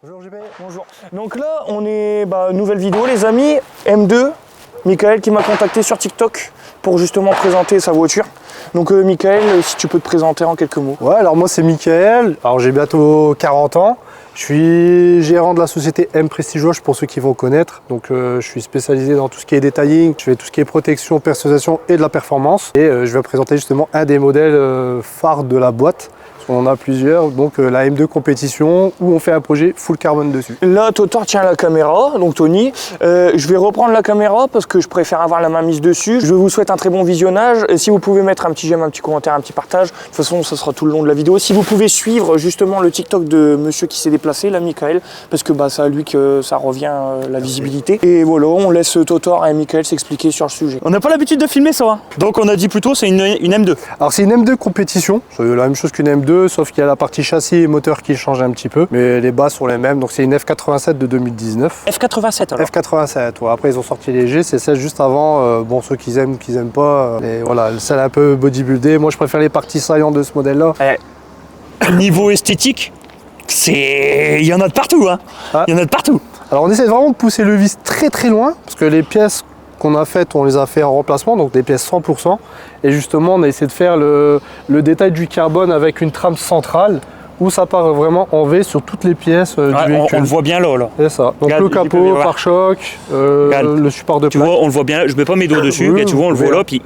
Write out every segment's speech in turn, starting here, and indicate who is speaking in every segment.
Speaker 1: Bonjour JB.
Speaker 2: Bonjour. Donc là, on est nouvelle vidéo les amis, M2, Michael qui m'a contacté sur TikTok pour justement présenter sa voiture. Donc Michael, si tu peux te présenter en quelques mots.
Speaker 1: Ouais, alors moi c'est Michael, alors j'ai bientôt 40 ans. Je suis gérant de la société M Prestige Wash pour ceux qui vont connaître. Donc je suis spécialisé dans tout ce qui est detailing, je fais tout ce qui est protection, personnalisation et de la performance. Et je vais présenter justement un des modèles phares de la boîte. On en a plusieurs, donc la M2 compétition où on fait un projet full carbone dessus.
Speaker 2: Là, Totor tient la caméra, donc Tony. Je vais reprendre la caméra parce que je préfère avoir la main mise dessus. Je vous souhaite un très bon visionnage. Et si vous pouvez mettre un petit j'aime, un petit commentaire, un petit partage, de toute façon, ça sera tout le long de la vidéo. Si vous pouvez suivre justement le TikTok de monsieur qui s'est déplacé, là, Michael, parce que c'est à lui que ça revient la visibilité. Et voilà, on laisse Totor et Michael s'expliquer sur le sujet. On n'a pas l'habitude de filmer ça, hein. Donc on a dit plutôt c'est une M2.
Speaker 1: Alors c'est une M2 compétition, c'est la même chose qu'une M2. Sauf qu'il y a la partie châssis et moteur qui change un petit peu, mais les bases sont les mêmes. Donc c'est une F87 de 2019.
Speaker 2: F87 alors.
Speaker 1: F87, ouais. Après ils ont sorti les G, c'est celle juste avant. Bon, ceux qui aiment pas. Et voilà, celle un peu bodybuildée. Moi je préfère les parties saillantes de ce modèle-là.
Speaker 2: Niveau esthétique, il y en a de partout, hein.
Speaker 1: Ah.
Speaker 2: Il y en a de partout.
Speaker 1: Alors on essaie vraiment de pousser le vis très très loin, parce que les pièces qu'on a faites, on les a fait en remplacement, donc des pièces 100%. Et justement, on a essayé de faire le détail du carbone avec une trame centrale où ça part vraiment en V sur toutes les pièces du véhicule.
Speaker 2: On le voit bien là.
Speaker 1: C'est ça. Donc
Speaker 2: regarde,
Speaker 1: le capot, pare-choc, le support de plaque.
Speaker 2: Tu vois, on le voit bien. Je mets pas mes doigts dessus,
Speaker 1: Oui,
Speaker 2: mais tu vois, on le voit là, puis.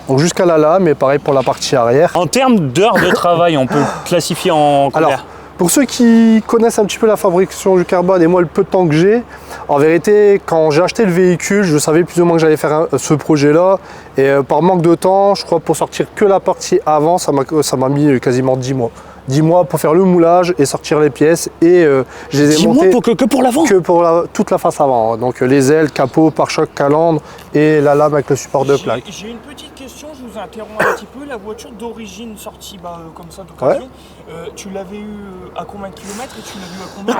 Speaker 1: Donc jusqu'à la lame, et pareil pour la partie arrière.
Speaker 2: En termes d'heures de travail, on peut classifier en combien?
Speaker 1: Alors, pour ceux qui connaissent un petit peu la fabrication du carbone et moi le peu de temps que j'ai, en vérité, quand j'ai acheté le véhicule, je savais plus ou moins que j'allais faire ce projet-là. Et par manque de temps, je crois pour sortir que la partie avant, ça m'a mis quasiment 10 mois. 10 mois pour faire le moulage et sortir les pièces. Et je les ai montées.
Speaker 2: 10 mois que pour l'avant?
Speaker 1: Que pour toute la face avant. Donc les ailes, capot, pare-choc, calandre et la lame avec le support de plaque.
Speaker 2: J'ai une petite question, je vous interromps un petit peu. La voiture d'origine sortie comme ça d'occasion, tu l'avais eu à combien de kilomètres et tu l'as eu à combien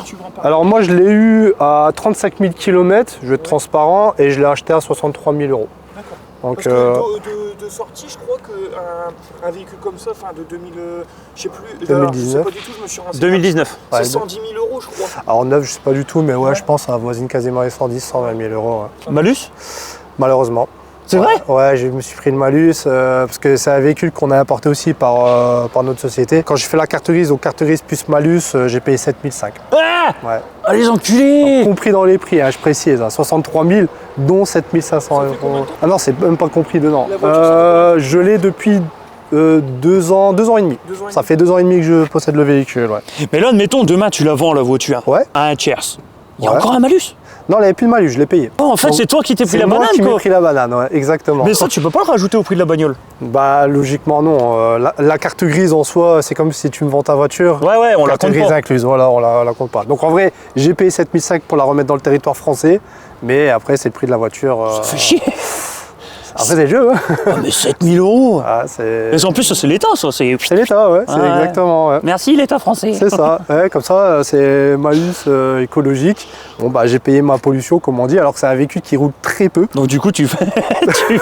Speaker 2: de kilomètres?
Speaker 1: Alors moi je l'ai eu à 35 000 km, je vais être transparent, et je l'ai acheté à 63 000 euros.
Speaker 2: D'accord.
Speaker 1: Donc,
Speaker 2: parce que de sortie, je crois qu'un véhicule comme ça, de 2000, je sais plus,
Speaker 1: 2019.
Speaker 2: Je sais pas du tout, je me suis renseigné.
Speaker 3: 2019.
Speaker 2: C'est 110 000 euros, je crois.
Speaker 1: Alors neuf, je sais pas du tout, mais ouais, je pense à voisine quasiment les 110, 120 000 euros. Ouais.
Speaker 3: Malus?
Speaker 1: Malheureusement.
Speaker 3: C'est vrai?
Speaker 1: Ouais, je me suis pris le malus parce que c'est un véhicule qu'on a importé aussi par notre société. Quand j'ai fait la carte grise, donc carte grise plus malus, j'ai payé 7 500.
Speaker 3: Ah!
Speaker 1: Ouais.
Speaker 3: Ah, les enculés!
Speaker 1: Compris dans les prix, hein, je précise, hein, 63 000, dont 7 500 euros. Ah non, c'est même pas compris dedans. Je l'ai depuis 2 ans et demi. Ça fait 2 ans et demi que je possède le véhicule. Ouais.
Speaker 3: Mais là, admettons, demain, tu la vends, la voiture,
Speaker 1: Ouais.
Speaker 3: à un tiers. Il y a
Speaker 1: Ouais.
Speaker 3: encore un malus?
Speaker 1: Non, il n'y avait plus de malus, je l'ai payé.
Speaker 3: Oh, en fait, c'est toi qui t'es pris la
Speaker 1: moi
Speaker 3: banane,
Speaker 1: qui m'ai
Speaker 3: quoi.
Speaker 1: pris la banane, ouais, exactement.
Speaker 3: Mais ça, tu peux pas le rajouter au prix de la bagnole.
Speaker 1: Bah logiquement non. La carte grise en soi, c'est comme si tu me vends ta voiture.
Speaker 3: Ouais, on la
Speaker 1: Carte
Speaker 3: compte
Speaker 1: grise
Speaker 3: pas.
Speaker 1: incluse, voilà, on la compte pas. Donc en vrai, j'ai payé 7 500 pour la remettre dans le territoire français, mais après c'est le prix de la voiture.
Speaker 3: Ça fait chier.
Speaker 1: Après c'est le jeu. Hein.
Speaker 3: Oh, mais 7000 euros.
Speaker 1: Ah, c'est
Speaker 3: Mais en plus, ça, c'est l'État, ça. C'est
Speaker 1: l'État, ouais, c'est
Speaker 3: Ouais.
Speaker 1: exactement. Ouais.
Speaker 3: Merci, l'État français.
Speaker 1: C'est ça, ouais, comme ça c'est malus écologique. Bon bah j'ai payé ma pollution comme on dit, alors que c'est un véhicule qui roule très peu.
Speaker 3: Donc, du coup, tu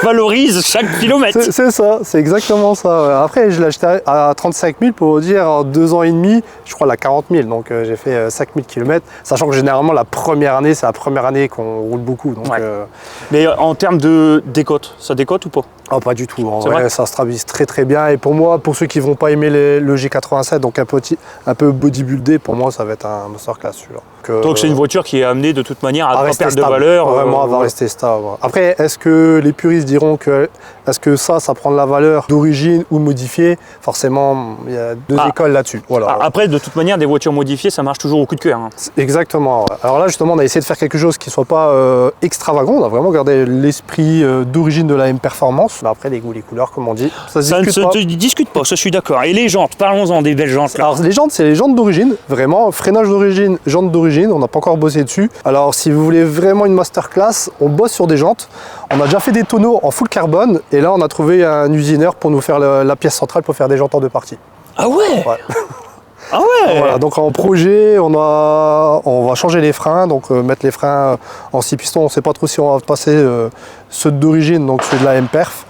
Speaker 3: valorises chaque kilomètre.
Speaker 1: C'est ça, c'est exactement ça. Ouais. Après je l'ai acheté à 35 000 pour vous dire, en 2 ans et demi, je crois à 40 000, donc j'ai fait 5 000 km, sachant que généralement la première année, c'est la première année qu'on roule beaucoup. Donc,
Speaker 3: Ouais. Mais en termes de décote, ça décote ou pas?
Speaker 1: oh, pas du tout, en
Speaker 3: C'est
Speaker 1: vrai,
Speaker 3: vrai
Speaker 1: ça se stabilise très très bien. Et pour moi, pour ceux qui vont pas aimer le G87, donc un peu bodybuildé, pour moi ça va être un masterclass celui-là.
Speaker 3: Donc, c'est une voiture qui est amenée de toute manière à pas
Speaker 1: rester
Speaker 3: perdre de
Speaker 1: stable.
Speaker 3: valeur.
Speaker 1: Vraiment, elle va rester stable. Après, est-ce que les puristes diront que ça prend de la valeur d'origine ou modifiée? Forcément, il y a deux écoles là-dessus. Voilà.
Speaker 3: Après, de toute manière, des voitures modifiées, ça marche toujours au coup de cœur. Hein.
Speaker 1: Exactement. Ouais. Alors là, justement, on a essayé de faire quelque chose qui ne soit pas extravagant. On a vraiment gardé l'esprit d'origine de la M Performance. Mais après, les goûts, les couleurs, comme on dit, ça
Speaker 3: Ça ne se discute pas, ça je suis d'accord. Et les jantes, parlons-en des belles jantes là.
Speaker 1: Alors les jantes, c'est les jantes d'origine, vraiment, freinage d'origine, jantes d'origine, on n'a pas encore bossé dessus. Alors si vous voulez vraiment une masterclass, on bosse sur des jantes. On a déjà fait des tonneaux en full carbone et là on a trouvé un usineur pour nous faire la pièce centrale pour faire des jantes en 2 parties.
Speaker 3: Ah ouais,
Speaker 1: Ouais.
Speaker 3: Ah ouais.
Speaker 1: Voilà, donc en projet, on va changer les freins, donc mettre les freins en 6 pistons. On ne sait pas trop si on va passer ceux d'origine, donc ceux de la M-Perf,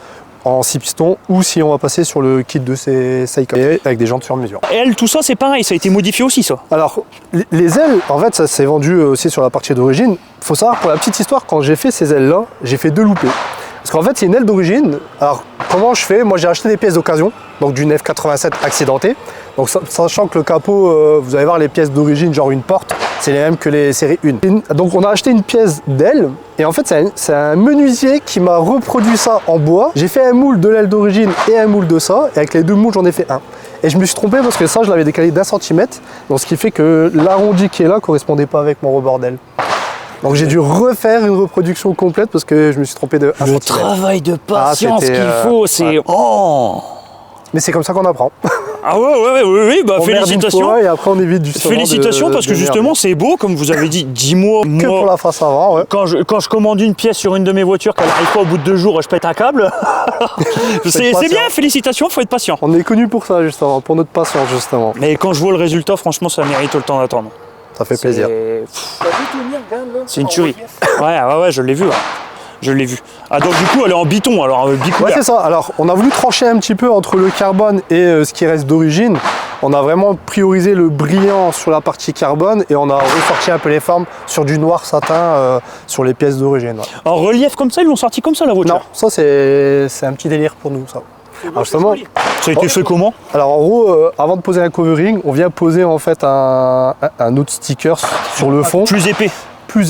Speaker 1: en 6 pistons ou si on va passer sur le kit de ces Seiko avec des jantes sur mesure.
Speaker 3: Elle, tout ça, c'est pareil, ça a été modifié aussi, ça.
Speaker 1: Alors, les ailes, en fait, ça s'est vendu aussi sur la partie d'origine. Faut savoir, pour la petite histoire, quand j'ai fait ces ailes-là, j'ai fait 2 loupés. Parce qu'en fait, c'est une aile d'origine. Alors, comment je fais? Moi, j'ai acheté des pièces d'occasion, donc d'une F87 accidentée. Donc, sachant que le capot, vous allez voir les pièces d'origine, genre une porte, c'est les mêmes que les séries 1. Donc, on a acheté une pièce d'aile. Et en fait, c'est un menuisier qui m'a reproduit ça en bois. J'ai fait un moule de l'aile d'origine et un moule de ça. Et avec les 2 moules, j'en ai fait un. Et je me suis trompé parce que ça, je l'avais décalé d'1 centimètre. Donc, ce qui fait que l'arrondi qui est là ne correspondait pas avec mon rebord d'aile. Donc j'ai dû refaire une reproduction complète parce que je me suis trompé de 1
Speaker 3: Le
Speaker 1: centimètre.
Speaker 3: travail de patience qu'il faut, c'est...
Speaker 1: ouais.
Speaker 3: Oh.
Speaker 1: Mais c'est comme ça qu'on apprend.
Speaker 3: Ah ouais, bah
Speaker 1: On merde une
Speaker 3: félicitations.
Speaker 1: fois et après on évite du savant
Speaker 3: Félicitations parce que justement c'est beau, comme vous avez dit, 10 mois.
Speaker 1: que pour la face avant, ouais.
Speaker 3: Quand je commande une pièce sur une de mes voitures, qu'elle n'arrive pas au bout de 2 jours, je pète un câble. C'est bien, félicitations, faut être patient.
Speaker 1: On est connu pour ça justement, pour notre patience justement.
Speaker 3: Mais quand je vois le résultat, franchement, ça mérite le temps d'attendre.
Speaker 1: Ça fait plaisir.
Speaker 3: C'est une tuerie. Ouais, je l'ai vu. Ouais. Je l'ai vu. Ah donc du coup elle est en biton, alors bicouvert.
Speaker 1: Ouais c'est ça, alors on a voulu trancher un petit peu entre le carbone et ce qui reste d'origine. On a vraiment priorisé le brillant sur la partie carbone et on a ressorti un peu les formes sur du noir satin sur les pièces d'origine. Ouais.
Speaker 3: En relief comme ça, ils l'ont sorti comme ça la voiture?
Speaker 1: Non, ça c'est un petit délire pour nous ça. Alors justement,
Speaker 3: ça a été fait comment?
Speaker 1: alors en gros, avant de poser un covering, on vient poser en fait un autre sticker sur le fond.
Speaker 3: Plus épais.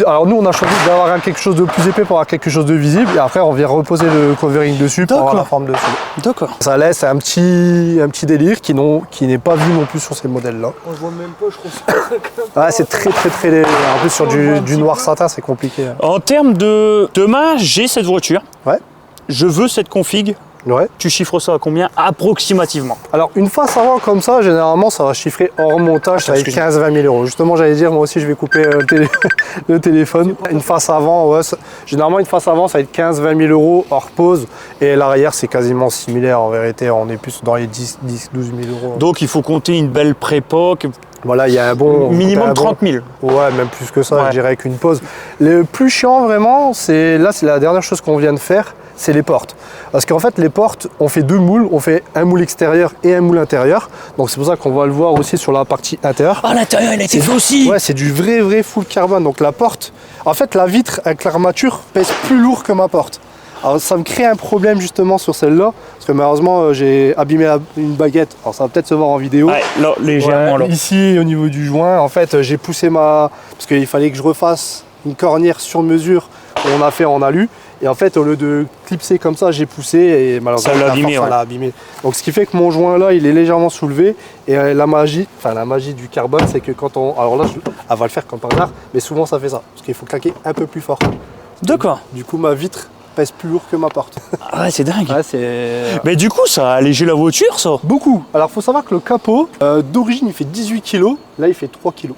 Speaker 1: Alors nous on a choisi d'avoir quelque chose de plus épais pour avoir quelque chose de visible et après on vient reposer le covering dessus pour avoir la forme dessus.
Speaker 3: D'accord.
Speaker 1: Ça laisse un petit délire qui n'est pas vu non plus sur ces modèles là.
Speaker 2: Je vois même pas, je trouve ça.
Speaker 1: Ah, c'est très léger. En plus sur du noir satin c'est compliqué.
Speaker 3: En termes de... Demain j'ai cette voiture.
Speaker 1: Ouais.
Speaker 3: Je veux cette config.
Speaker 1: Ouais.
Speaker 3: Tu chiffres ça à combien approximativement?
Speaker 1: Alors une face avant comme ça, généralement ça va chiffrer hors montage, ça va être 15-20 000 euros. Justement j'allais dire, moi aussi je vais couper le téléphone. Une face avant, ouais, généralement une face avant ça va être 15-20 000 euros hors pause. Et l'arrière c'est quasiment similaire en vérité, on est plus dans les 10-12 000 euros.
Speaker 3: Donc il faut compter une belle prépa.
Speaker 1: Voilà, il y a un bon...
Speaker 3: Minimum 30 000.
Speaker 1: Ouais, même plus que ça,
Speaker 3: Ouais.
Speaker 1: je dirais qu'une pause. Le plus chiant vraiment, c'est la dernière chose qu'on vient de faire, c'est les portes. Parce qu'en fait, les portes, on fait 2 moules, on fait un moule extérieur et un moule intérieur. Donc c'est pour ça qu'on va le voir aussi sur la partie intérieure.
Speaker 3: Ah, l'intérieur, elle a été fait aussi.
Speaker 1: Ouais, c'est du vrai full carbone. Donc la porte, en fait, la vitre avec l'armature pèse plus lourd que ma porte. Alors ça me crée un problème justement sur celle-là, parce que malheureusement j'ai abîmé une baguette. Alors ça va peut-être se voir en vidéo.
Speaker 3: Ouais, là, légèrement là.
Speaker 1: Ici au niveau du joint, en fait j'ai poussé parce qu'il fallait que je refasse une cornière sur mesure qu'on a fait en alu. Et en fait au lieu de clipser comme ça, j'ai poussé et malheureusement ça l'a abîmé. Donc ce qui fait que mon joint là il est légèrement soulevé et la magie du carbone c'est que quand on... Alors là elle va le faire comme par hasard, mais souvent ça fait ça, parce qu'il faut claquer un peu plus fort.
Speaker 3: D'accord.
Speaker 1: Du coup ma vitre pèse plus lourd que ma porte.
Speaker 3: Ah ouais, c'est dingue.
Speaker 1: Ouais, c'est...
Speaker 3: Mais du coup, ça a allégé la voiture, ça.
Speaker 1: Beaucoup. Alors, il faut savoir que le capot, d'origine, il fait 18 kg. Là, il fait 3 kg.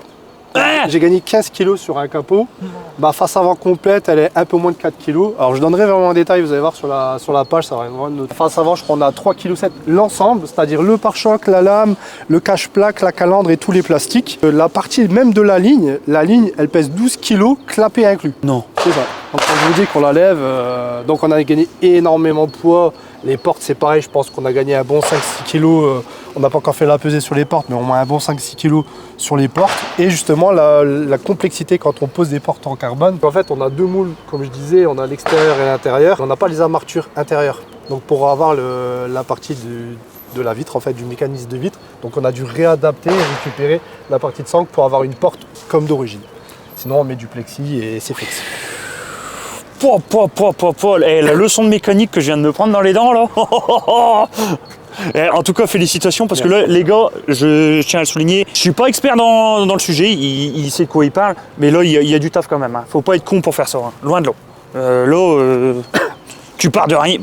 Speaker 3: Ah
Speaker 1: J'ai gagné 15 kg sur un capot. Ma face avant complète, elle est un peu moins de 4 kg. Alors, je donnerai vraiment en détail, vous allez voir sur la page, ça va vraiment notre face avant, je crois qu'on a 3,7 kg l'ensemble, c'est-à-dire le pare-choc, la lame, le cache-plaque, la calandre et tous les plastiques. La partie même de la ligne, elle pèse 12 kg, clapet inclus.
Speaker 3: Non.
Speaker 1: C'est ça. Donc, quand je vous dis qu'on la lève, donc on a gagné énormément de poids. Les portes, c'est pareil, je pense qu'on a gagné un bon 5-6 kg. On n'a pas encore fait la pesée sur les portes, mais au moins un bon 5-6 kg sur les portes. Et justement, la complexité quand on pose des portes en carbone. En fait, on a 2 moules, comme je disais, on a l'extérieur et l'intérieur. On n'a pas les armatures intérieures. Donc pour avoir la partie de la vitre, en fait, du mécanisme de vitre, donc on a dû réadapter et récupérer la partie de sangle pour avoir une porte comme d'origine. Sinon, on met du plexi et c'est fixe.
Speaker 3: La leçon de mécanique que je viens de me prendre dans les dents là. En tout cas, félicitations parce que là, les gars, je tiens à le souligner, je suis pas expert dans le sujet, il sait de quoi il parle, mais là, il y a du taf quand même. Hein. Faut pas être con pour faire ça, hein. Loin de là. Tu pars de rien,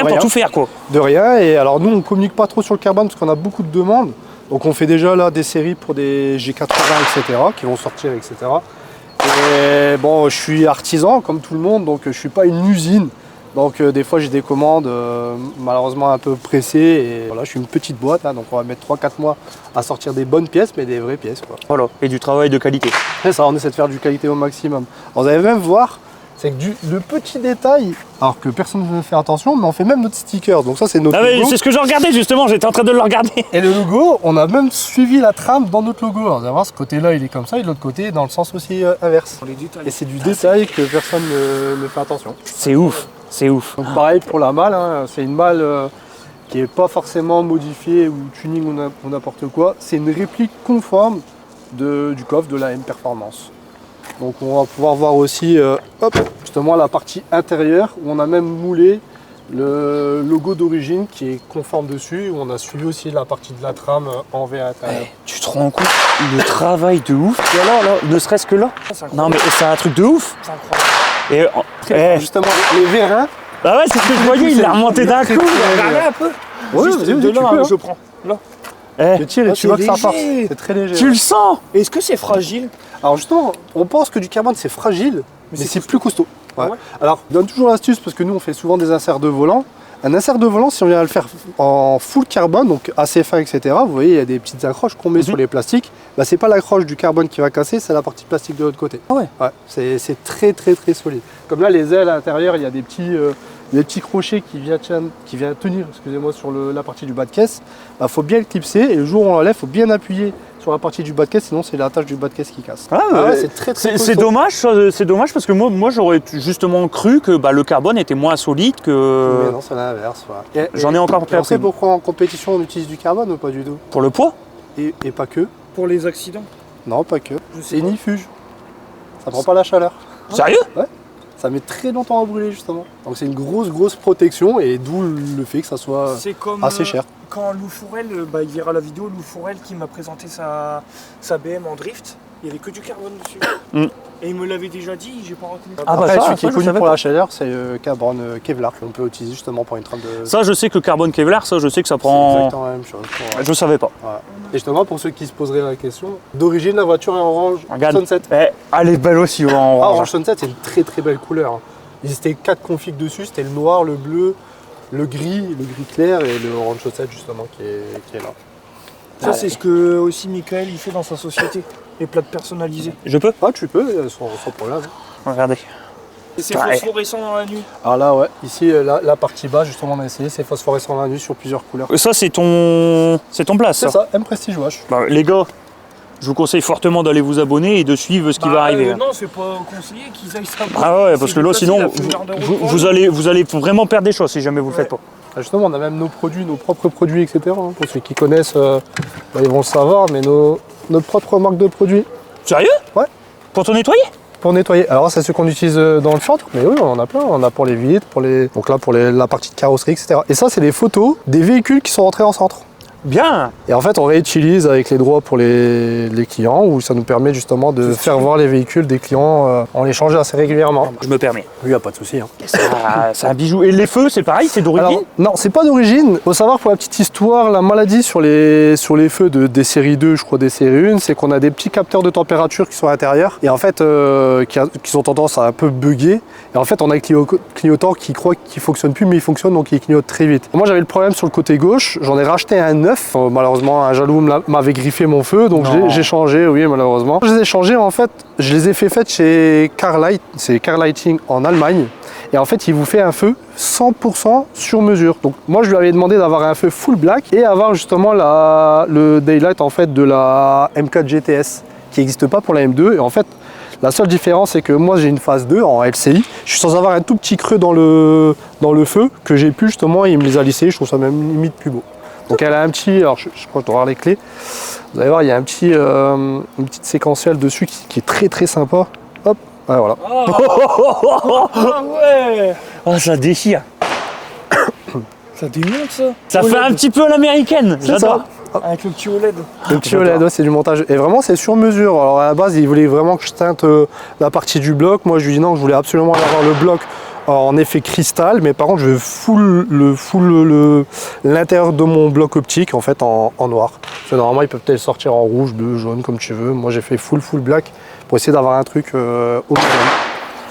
Speaker 3: pour tout faire quoi.
Speaker 1: De rien, et alors nous on communique pas trop sur le carbone parce qu'on a beaucoup de demandes. Donc on fait déjà là des séries pour des G80, etc. qui vont sortir, etc. Et bon, je suis artisan comme tout le monde, donc je suis pas une usine. Donc des fois j'ai des commandes malheureusement un peu pressées et voilà, je suis une petite boîte, hein, donc on va mettre 3-4 mois à sortir des bonnes pièces, mais des vraies pièces quoi.
Speaker 3: Voilà, et du travail de qualité.
Speaker 1: Et ça, on essaie de faire du qualité au maximum. Alors, vous allez même voir, c'est que le petit détail, alors que personne ne fait attention, mais on fait même notre sticker. Donc ça, c'est notre
Speaker 3: Ah
Speaker 1: logo.
Speaker 3: ouais, c'est ce que je regardais justement, j'étais en train de le regarder.
Speaker 1: Et le logo, on a même suivi la trame dans notre logo. Alors, vous allez voir, ce côté-là, il est comme ça, et de l'autre côté, dans le sens aussi inverse. Et c'est du détail que personne ne fait attention.
Speaker 3: C'est ouf, c'est ouf.
Speaker 1: Donc pareil pour la malle, hein, c'est une malle qui n'est pas forcément modifiée ou tuning ou n'importe quoi. C'est une réplique conforme du coffre de la M Performance. Donc on va pouvoir voir aussi hop, justement la partie intérieure où on a même moulé le logo d'origine qui est conforme dessus, où on a suivi aussi la partie de la trame en V à l'intérieur.
Speaker 3: Tu te rends compte le travail de ouf. Et alors là, ne serait-ce que là. Non mais c'est un truc de ouf.
Speaker 2: C'est incroyable.
Speaker 3: Et
Speaker 1: Justement, les vérins.
Speaker 3: bah ouais, c'est ce que je voyais, il l'a remonté d'un coup.
Speaker 2: Regardez un peu.
Speaker 1: Ouais,
Speaker 2: Juste
Speaker 1: vas-y,
Speaker 2: de
Speaker 1: tu
Speaker 2: là,
Speaker 1: peux, hein.
Speaker 2: je prends. Là.
Speaker 3: Eh,
Speaker 1: Tu tires et
Speaker 2: Ah,
Speaker 1: tu vois que
Speaker 2: c'est
Speaker 1: ça part.
Speaker 2: léger.
Speaker 1: C'est très léger.
Speaker 3: tu le sens.
Speaker 2: Est-ce que c'est fragile?
Speaker 1: Alors justement, on pense que du carbone c'est fragile, mais c'est plus costaud. Ouais.
Speaker 2: Ah ouais.
Speaker 1: Alors, je donne toujours l'astuce parce que nous on fait souvent des inserts de volant. Un insert de volant, si on vient à le faire en full carbone, donc assez fin, etc., vous voyez, il y a des petites accroches qu'on met sur les plastiques. Bah, c'est pas l'accroche du carbone qui va casser, c'est la partie plastique de l'autre côté.
Speaker 3: Ah ouais.
Speaker 1: C'est très très très solide. Comme là, les ailes à l'intérieur, il y a des petits crochets qui viennent tenir, excusez-moi, sur la partie du bas de caisse. Bah, faut bien le clipser et le jour où on l'enlève, faut bien appuyer sur la partie du bas de caisse, sinon c'est l'attache du bas de caisse qui casse.
Speaker 3: Ah ouais,
Speaker 1: ouais, c'est très très
Speaker 3: c'est
Speaker 1: costaud.
Speaker 3: dommage, c'est dommage parce que moi j'aurais justement cru que bah, le carbone était moins solide
Speaker 1: Mais
Speaker 3: que
Speaker 1: non, c'est l'inverse. Voilà.
Speaker 3: j'en ai encore
Speaker 1: Et on sait
Speaker 3: appris.
Speaker 1: pourquoi en compétition on utilise du carbone ou pas du tout?
Speaker 3: Pour le poids.
Speaker 1: Et pas que.
Speaker 2: Pour les accidents.
Speaker 1: Non, pas que.
Speaker 2: Je sais
Speaker 1: C'est inifuge. Ça prend pas la chaleur.
Speaker 3: Sérieux?
Speaker 1: Ça met très longtemps à brûler justement. Donc c'est une grosse protection et d'où le fait que ça soit
Speaker 2: C'est comme
Speaker 1: assez cher.
Speaker 2: quand Lou Fourel, il verra la vidéo, Lou Fourel qui m'a présenté sa BM en drift, il n'y avait que du carbone dessus.
Speaker 3: Mm.
Speaker 2: Et il me l'avait déjà dit, j'ai pas retenu.
Speaker 3: Ah bah
Speaker 1: Après,
Speaker 3: ça,
Speaker 1: celui qui est
Speaker 3: je
Speaker 1: connu
Speaker 3: savais
Speaker 1: pour
Speaker 3: pas.
Speaker 1: la chaleur, c'est le carbone Kevlar qu'on peut utiliser justement pour une trame de.
Speaker 3: Ça je sais que carbone Kevlar, ça je sais que ça
Speaker 1: C'est
Speaker 3: prend.
Speaker 1: exactement la même chose.
Speaker 3: Je savais pas.
Speaker 1: Voilà. Et justement, pour ceux qui se poseraient la question, d'origine la voiture est en orange
Speaker 3: Regarde.
Speaker 1: Sunset.
Speaker 3: Elle est belle aussi en
Speaker 1: Ah,
Speaker 3: orange.
Speaker 1: Orange Sunset, c'est une très très belle couleur. Il existait 4 configs dessus, c'était le noir, le bleu, le gris clair et le orange Sunset justement qui est là.
Speaker 2: Ça, c'est ce que aussi Michael il fait dans sa société, les plaques personnalisées.
Speaker 3: Je peux?
Speaker 1: Ah, tu peux, sans problème.
Speaker 3: Regardez.
Speaker 2: Et c'est
Speaker 3: Ouais.
Speaker 2: phosphorescent dans la nuit.
Speaker 1: Alors là, ouais, ici, la partie basse, justement, on a essayé, c'est phosphorescent la nuit sur plusieurs couleurs.
Speaker 3: Ça c'est ton place.
Speaker 1: C'est ça, M Prestige Wash.
Speaker 3: Bah, les gars, je vous conseille fortement d'aller vous abonner et de suivre ce qui va arriver. Hein.
Speaker 2: Non, c'est pas conseillé qu'ils aillent ça.
Speaker 3: Ah ouais, parce que là sinon vous allez vraiment perdre des choses si jamais vous le faites pas.
Speaker 1: Ah, justement, on a même nos produits, nos propres produits, etc. hein. Pour ceux qui connaissent, bah, ils vont le savoir, mais notre propre marque de produits
Speaker 3: Sérieux?
Speaker 1: Ouais.
Speaker 3: Pour te nettoyer?
Speaker 1: pour nettoyer. Alors c'est ceux qu'on utilise dans le chantre, mais oui, on en a plein. On en a pour les vitres, donc là pour la partie de carrosserie, etc. Et ça, c'est des photos des véhicules qui sont rentrés en centre.
Speaker 3: Bien.
Speaker 1: Et en fait, on réutilise avec les droits pour les clients, où ça nous permet justement de faire voir les véhicules des clients. On les change assez régulièrement.
Speaker 3: Je me permets.
Speaker 1: Oui, y a pas de souci. Hein.
Speaker 3: C'est un bijou. Et les feux, c'est pareil, c'est
Speaker 1: Alors,
Speaker 3: d'origine?
Speaker 1: non, c'est pas d'origine. Faut savoir pour la petite histoire, la maladie sur les feux des séries 2, je crois des séries 1, c'est qu'on a des petits capteurs de température qui sont à l'intérieur et en fait qui ont tendance à un peu bugger. Et en fait, on a le clignotant qui croit qu'il fonctionne plus, mais il fonctionne donc il clignote très vite. Moi, j'avais le problème sur le côté gauche. J'en ai racheté un neuf. Malheureusement, un jaloux m'avait griffé mon feu, donc j'ai changé. Oui, malheureusement. Je les ai changés. En fait, je les ai fait chez Carlight. C'est Carlighting en Allemagne. Et en fait, il vous fait un feu 100% sur mesure. Donc moi, je lui avais demandé d'avoir un feu full black et avoir justement le daylight en fait de la M4 GTS qui n'existe pas pour la M2. Et en fait, la seule différence, c'est que moi, j'ai une phase 2 en LCI. Je suis sans avoir un tout petit creux dans le feu que j'ai pu justement. Il me les a lissés. Je trouve ça même limite plus beau. Donc elle a un petit, alors je crois que je dois avoir les clés. Vous allez voir, il y a une petite séquentielle dessus qui est très très sympa. Hop, ouais, voilà.
Speaker 2: Ah ouais.
Speaker 3: Oh, ça déchire.
Speaker 2: Ça démonte ça.
Speaker 3: Ça fait un petit peu à l'américaine.
Speaker 1: C'est
Speaker 3: J'adore.
Speaker 1: ça.
Speaker 2: Avec le petit OLED.
Speaker 1: Le petit OLED, ouais, c'est du montage. Et vraiment, c'est sur mesure. Alors à la base, il voulait vraiment que je teinte la partie du bloc. Moi, je lui dis non, je voulais absolument avoir le bloc en effet cristal, mais par contre, je veux full l'intérieur de mon bloc optique en fait en noir. Parce que normalement, il peut peut-être sortir en rouge, bleu, jaune, comme tu veux. Moi, j'ai fait full black pour essayer d'avoir un truc au minimum.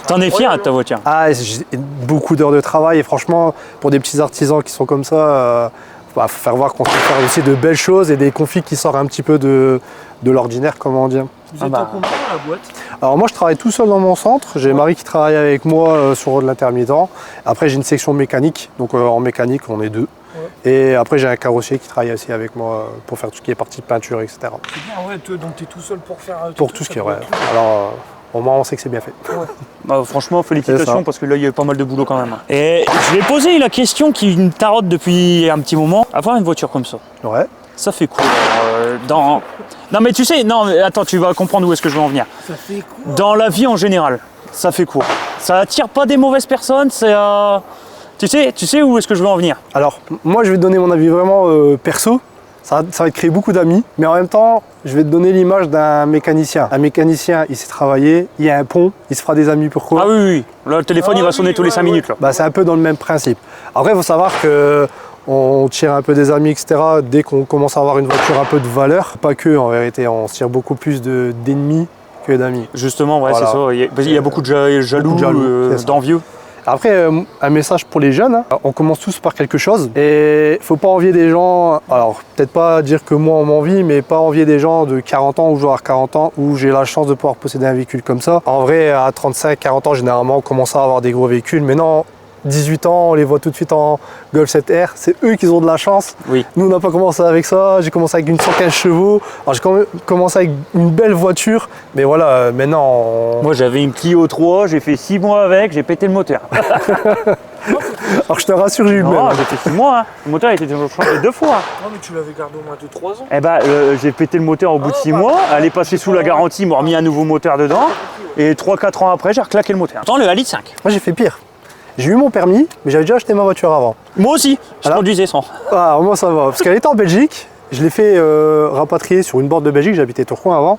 Speaker 3: T'en es fier de ta voiture?
Speaker 1: Ah, j'ai beaucoup d'heures de travail et franchement, pour des petits artisans qui sont comme ça, faut faire voir qu'on sait faire aussi de belles choses et des configs qui sortent un petit peu de l'ordinaire, comment dire.
Speaker 2: Vous êtes en combien dans la boîte?
Speaker 1: Alors moi je travaille tout seul dans mon centre, j'ai Marie qui travaille avec moi sur de l'intermittent. Après j'ai une section mécanique, donc en mécanique on est 2. Et après j'ai un carrossier qui travaille aussi avec moi pour faire tout ce qui est partie peinture, etc.
Speaker 2: C'est bien, ouais, donc tu es tout seul pour faire
Speaker 1: Pour tout ce qui est, ouais. Alors au moins on sait que c'est bien fait.
Speaker 3: Bah, franchement, félicitations parce que là, il y a eu pas mal de boulot quand même. Et je vais poser la question qui me tarote depuis un petit moment. Avoir une voiture comme ça,
Speaker 1: Ouais.
Speaker 3: ça fait quoi Non mais tu sais, non mais attends, tu vas comprendre où est-ce que je veux en venir.
Speaker 2: Ça fait quoi?
Speaker 3: Dans la vie en général, ça fait quoi? Ça attire pas des mauvaises personnes, c'est... Tu sais où est-ce que je veux en venir?
Speaker 1: Alors moi je vais te donner mon avis vraiment perso. Ça va te créer beaucoup d'amis, mais en même temps, je vais te donner l'image d'un mécanicien. Un mécanicien, il sait travailler, il y a un pont, il se fera des amis, pourquoi?
Speaker 3: Ah oui, oui, là, le téléphone il va sonner tous les 5 minutes. Là.
Speaker 1: Bah, c'est un peu dans le même principe. Après, il faut savoir que on tire un peu des amis, etc. Dès qu'on commence à avoir une voiture un peu de valeur. Pas que, en vérité, on se tire beaucoup plus d'ennemis que d'amis.
Speaker 3: Justement, ouais,
Speaker 1: Voilà.
Speaker 3: c'est ça. Il y a beaucoup de jaloux,
Speaker 1: c'est ça.
Speaker 3: d'envieux.
Speaker 1: Après, un message pour les jeunes, hein. On commence tous par quelque chose et faut pas envier des gens, alors peut-être pas dire que moi on m'envie, mais pas envier des gens de 40 ans ou joueurs 40 ans où j'ai la chance de pouvoir posséder un véhicule comme ça. En vrai, à 35, 40 ans, généralement, on commence à avoir des gros véhicules, mais non, 18 ans, on les voit tout de suite en Golf 7R, c'est eux qui ont de la chance.
Speaker 3: Oui.
Speaker 1: Nous, on n'a pas commencé avec ça, j'ai commencé avec une 115 chevaux, alors j'ai commencé avec une belle voiture, mais voilà, maintenant...
Speaker 3: Moi j'avais une Clio 3, j'ai fait 6 mois avec, j'ai pété le moteur.
Speaker 1: Alors je te rassure, j'ai eu le
Speaker 3: Non,
Speaker 1: même.
Speaker 3: j'ai fait 6 mois, hein. Le moteur a été changé 2 fois.
Speaker 2: Non, mais tu l'avais gardé au moins 2-3 ans.
Speaker 3: Eh ben, j'ai pété le moteur au bout de 6 mois, elle est passée sous la garantie, ils m'ont remis un nouveau moteur dedans, et 3-4 ans après, j'ai reclaqué le moteur. Attends, le A5.
Speaker 1: Moi, j'ai fait pire. J'ai eu mon permis, mais j'avais déjà acheté ma voiture avant.
Speaker 3: Moi aussi, je
Speaker 1: Alors
Speaker 3: conduisais sans.
Speaker 1: Ah, moi ça va, parce qu'elle était en Belgique, je l'ai fait rapatrier sur une borne de Belgique, j'habitais Tourcoing avant.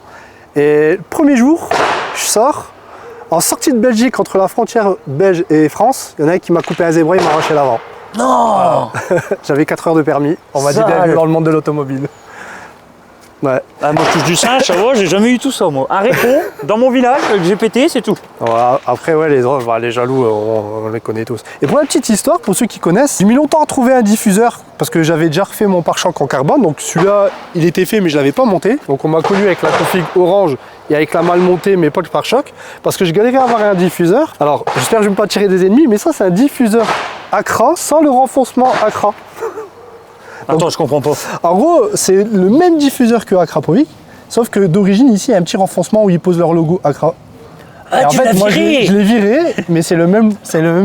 Speaker 1: Et le premier jour, je sors, en sortie de Belgique, entre la frontière belge et France, il y en a un qui m'a coupé un zébra, il m'a arraché l'avant.
Speaker 3: Non.
Speaker 1: J'avais 4 heures de permis, on m'a dit
Speaker 3: Sale.
Speaker 1: bienvenue dans le monde de l'automobile. Ouais.
Speaker 3: Ah, moi je touche du singe, ça va, j'ai jamais eu tout ça moi. Un répond dans mon village que j'ai pété, c'est tout.
Speaker 1: Voilà. Après, ouais, les jaloux, on les connaît tous. Et pour la petite histoire, pour ceux qui connaissent, j'ai mis longtemps à trouver un diffuseur parce que j'avais déjà refait mon pare-choc en carbone. Donc celui-là, il était fait, mais je ne l'avais pas monté. Donc on m'a connu avec la config orange et avec la mal montée, mais pas le pare-choc, parce que je galérais à avoir un diffuseur. Alors j'espère que je ne vais pas tirer des ennemis, mais ça, c'est un diffuseur Accra sans le renfoncement Accra.
Speaker 3: Attends, je comprends pas.
Speaker 1: En gros, c'est le même diffuseur que Akrapovic, sauf que d'origine, ici, il y a un petit renfoncement où ils posent leur logo Accra.
Speaker 3: Ah,
Speaker 1: Et en
Speaker 3: tu
Speaker 1: fait,
Speaker 3: l'as
Speaker 1: moi,
Speaker 3: viré.
Speaker 1: je l'ai viré, mais c'est le même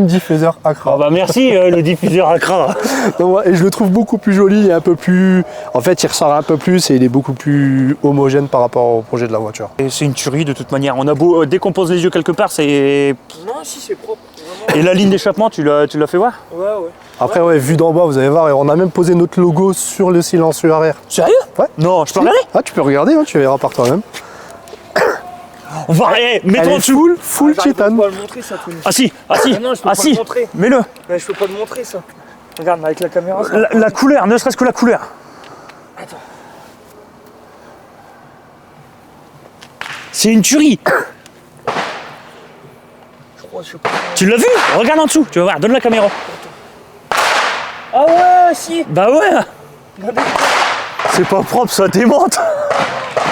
Speaker 1: diffuseur Accra.
Speaker 3: Ah bah merci le diffuseur Accra.
Speaker 1: Donc, ouais, et je le trouve beaucoup plus joli et un peu plus... En fait, il ressort un peu plus et il est beaucoup plus homogène par rapport au projet de la voiture.
Speaker 3: Et c'est une tuerie de toute manière. On a beau, dès qu'on pose les yeux quelque part, c'est...
Speaker 2: Non, si, c'est propre. Vraiment.
Speaker 3: Et la ligne d'échappement, tu l'as fait voir?
Speaker 2: Ouais, ouais.
Speaker 1: Après, ouais, vu d'en bas, vous allez voir, et on a même posé notre logo sur le silencieux arrière.
Speaker 3: Sérieux?
Speaker 1: Ouais.
Speaker 3: Non, je peux regarder?
Speaker 1: Ah, tu peux regarder, hein, tu verras par toi-même.
Speaker 3: On va... Eh,
Speaker 1: Elle
Speaker 3: mets-toi en
Speaker 1: est
Speaker 3: dessous.
Speaker 1: full
Speaker 2: J'arrive
Speaker 1: titane.
Speaker 2: pas à le montrer, ça, Tony.
Speaker 3: Ah si, ah si,
Speaker 2: Ah non, je peux
Speaker 3: ah
Speaker 2: pas
Speaker 3: si.
Speaker 2: le montrer.
Speaker 3: Mets-le.
Speaker 2: Mais je peux pas le montrer, ça. Regarde, avec la caméra, ça.
Speaker 3: La couleur, ne serait-ce que la couleur.
Speaker 2: Attends.
Speaker 3: C'est une tuerie.
Speaker 2: Je crois, je sais pas.
Speaker 3: Tu l'as vu? Regarde en dessous, tu vas voir, donne la caméra.
Speaker 2: Ah ouais, si.
Speaker 3: Bah ouais. C'est pas propre, ça démonte.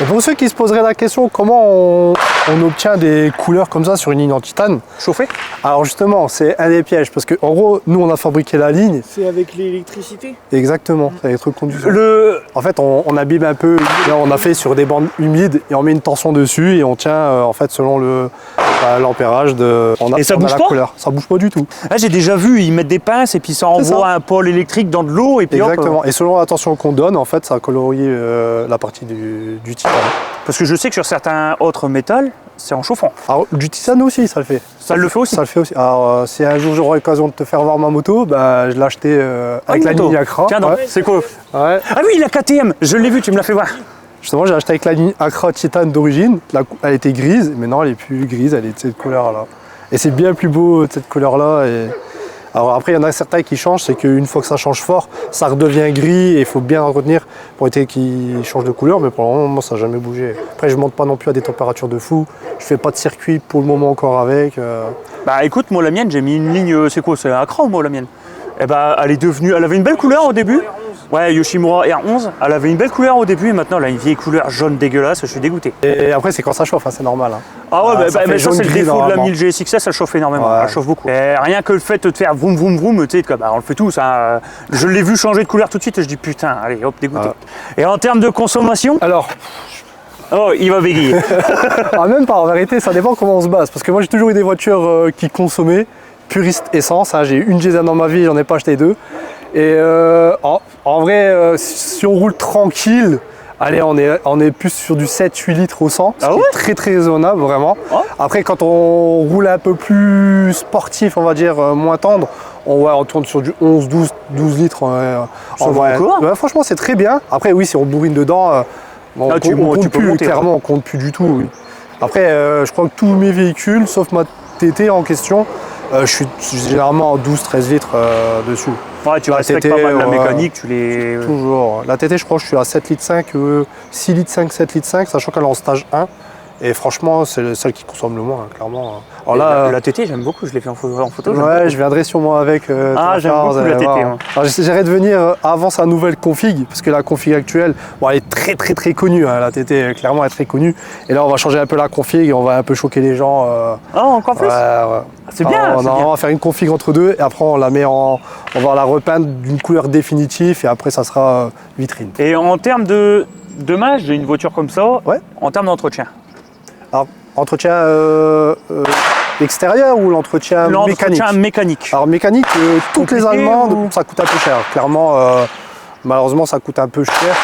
Speaker 1: Et pour ceux qui se poseraient la question, comment on obtient des couleurs comme ça sur une ligne en titane?
Speaker 3: Chauffé?
Speaker 1: Alors justement, c'est un des pièges, parce qu'en gros, nous, on a fabriqué la ligne.
Speaker 2: C'est avec l'électricité.
Speaker 1: Exactement, c'est avec trucs conduisants.
Speaker 3: Le...
Speaker 1: En fait, on abîme un peu, là, on a fait sur des bandes humides et on met une tension dessus et on tient en fait selon l'ampérage de.
Speaker 3: Et ça
Speaker 1: on a
Speaker 3: bouge
Speaker 1: la
Speaker 3: pas
Speaker 1: couleur. Ça bouge pas du tout.
Speaker 3: Ah, j'ai déjà vu, ils mettent des pinces et puis ça envoie
Speaker 1: ça.
Speaker 3: un pôle électrique dans de l'eau et puis hop,
Speaker 1: Exactement. Et selon la tension qu'on donne, en fait, ça colorie la partie du titane.
Speaker 3: parce que je sais que sur certains autres métals, c'est en chauffant.
Speaker 1: Alors, du titane aussi, ça le fait.
Speaker 3: Ça le fait aussi.
Speaker 1: Ça le fait aussi. Alors, si un jour j'aurai l'occasion de te faire voir ma moto, bah, je l'ai acheté avec la
Speaker 3: moto.
Speaker 1: ligne Accra.
Speaker 3: Tiens, donc,
Speaker 1: Ouais.
Speaker 3: c'est quoi?
Speaker 1: Ouais.
Speaker 3: Ah oui, la KTM, je l'ai vu, tu me l'as fait voir.
Speaker 1: Justement, j'ai acheté avec la ligne Accra titane d'origine. Elle était grise, mais non, elle est plus grise, elle est de cette couleur-là. Et c'est bien plus beau de cette couleur-là. Et... Alors après, il y en a certains qui changent, c'est qu'une fois que ça change fort, ça redevient gris et il faut bien retenir pour éviter qu'il change de couleur. Mais pour le moment, moi, ça n'a jamais bougé. Après, je ne monte pas non plus à des températures de fou. Je fais pas de circuit pour le moment encore avec.
Speaker 3: Bah écoute, moi la mienne, j'ai mis une ligne, c'est quoi? C'est un Accra moi la mienne. Eh bah elle est devenue, elle avait une belle couleur au début. Ouais, Yoshimura R11, elle avait une belle couleur au début et maintenant elle a une vieille couleur jaune dégueulasse, je suis dégoûté.
Speaker 1: Et après, c'est quand ça chauffe, hein, c'est normal. Hein.
Speaker 3: Ah ouais,
Speaker 1: Ça fait
Speaker 3: mais ça c'est le
Speaker 1: jaune-gris,
Speaker 3: défaut de la
Speaker 1: normalement.
Speaker 3: 1000 GSXS, elle chauffe énormément,
Speaker 1: Ouais.
Speaker 3: elle chauffe beaucoup. Et rien que le fait de te faire vroom vroom vroom, tu sais, bah, on le fait tous. Hein. Je l'ai vu changer de couleur tout de suite et je dis putain, allez hop, dégoûté.
Speaker 1: Ouais.
Speaker 3: Et en termes de consommation,
Speaker 1: Alors,
Speaker 3: oh, il va bégayer.
Speaker 1: même pas, en vérité, ça dépend comment on se base. Parce que moi, j'ai toujours eu des voitures qui consommaient, puriste essence. Hein. J'ai eu une diesel dans ma vie, j'en ai pas acheté deux. Et en vrai, si on roule tranquille, allez, on est plus sur du 7-8 litres au 100, ce
Speaker 3: Ah
Speaker 1: qui
Speaker 3: ouais
Speaker 1: est très très raisonnable, vraiment.
Speaker 3: Oh.
Speaker 1: Après, quand on roule un peu plus sportif, on va dire, moins tendre, on tourne sur du 11-12 litres.
Speaker 3: Ça va encore.
Speaker 1: Ouais, franchement, c'est très bien. Après, oui, si on bourrine dedans, bon,
Speaker 3: Ah, tu
Speaker 1: compte
Speaker 3: peux
Speaker 1: plus,
Speaker 3: monter,
Speaker 1: clairement, on compte plus du tout. Oui. Après, je crois que tous mes véhicules, sauf ma TT en question, je suis généralement en 12-13 litres dessus.
Speaker 3: Ouais, tu
Speaker 1: La
Speaker 3: respectes
Speaker 1: TT,
Speaker 3: pas mal la
Speaker 1: ouais.
Speaker 3: mécanique, tu les...
Speaker 1: Toujours. La TT, je crois que je suis à 7 litres 5, 6 litres 5, 7 litres 5, sachant qu'elle est en stage 1. Et franchement, c'est celle qui consomme le moins, hein, clairement. Alors là,
Speaker 3: la TT, j'aime beaucoup, je l'ai fait en photo. j'aime
Speaker 1: ouais,
Speaker 3: beaucoup.
Speaker 1: je viendrai sûrement avec.
Speaker 3: Ah, j'aime beaucoup la TT, moi.
Speaker 1: J'essaierai de venir avant sa nouvelle config, parce que la config actuelle, bon, elle est très très très connue. Hein, la TT, clairement, elle est très connue. Et là, on va changer un peu la config et on va un peu choquer les gens.
Speaker 3: Ah, encore plus.
Speaker 1: Ouais.
Speaker 3: C'est bien,
Speaker 1: Alors,
Speaker 3: c'est
Speaker 1: on
Speaker 3: bien.
Speaker 1: va faire une config entre deux et après on la met on va la repeindre d'une couleur définitive et après ça sera vitrine.
Speaker 3: Et en termes de dommage d'une voiture comme ça,
Speaker 1: Ouais.
Speaker 3: en termes d'entretien.
Speaker 1: Alors, entretien extérieur ou l'entretien mécanique?
Speaker 3: L'entretien mécanique.
Speaker 1: Alors mécanique, toutes les
Speaker 3: Compliqué
Speaker 1: allemandes,
Speaker 3: ou-
Speaker 1: ça coûte un peu cher. Clairement, malheureusement, ça coûte un peu cher.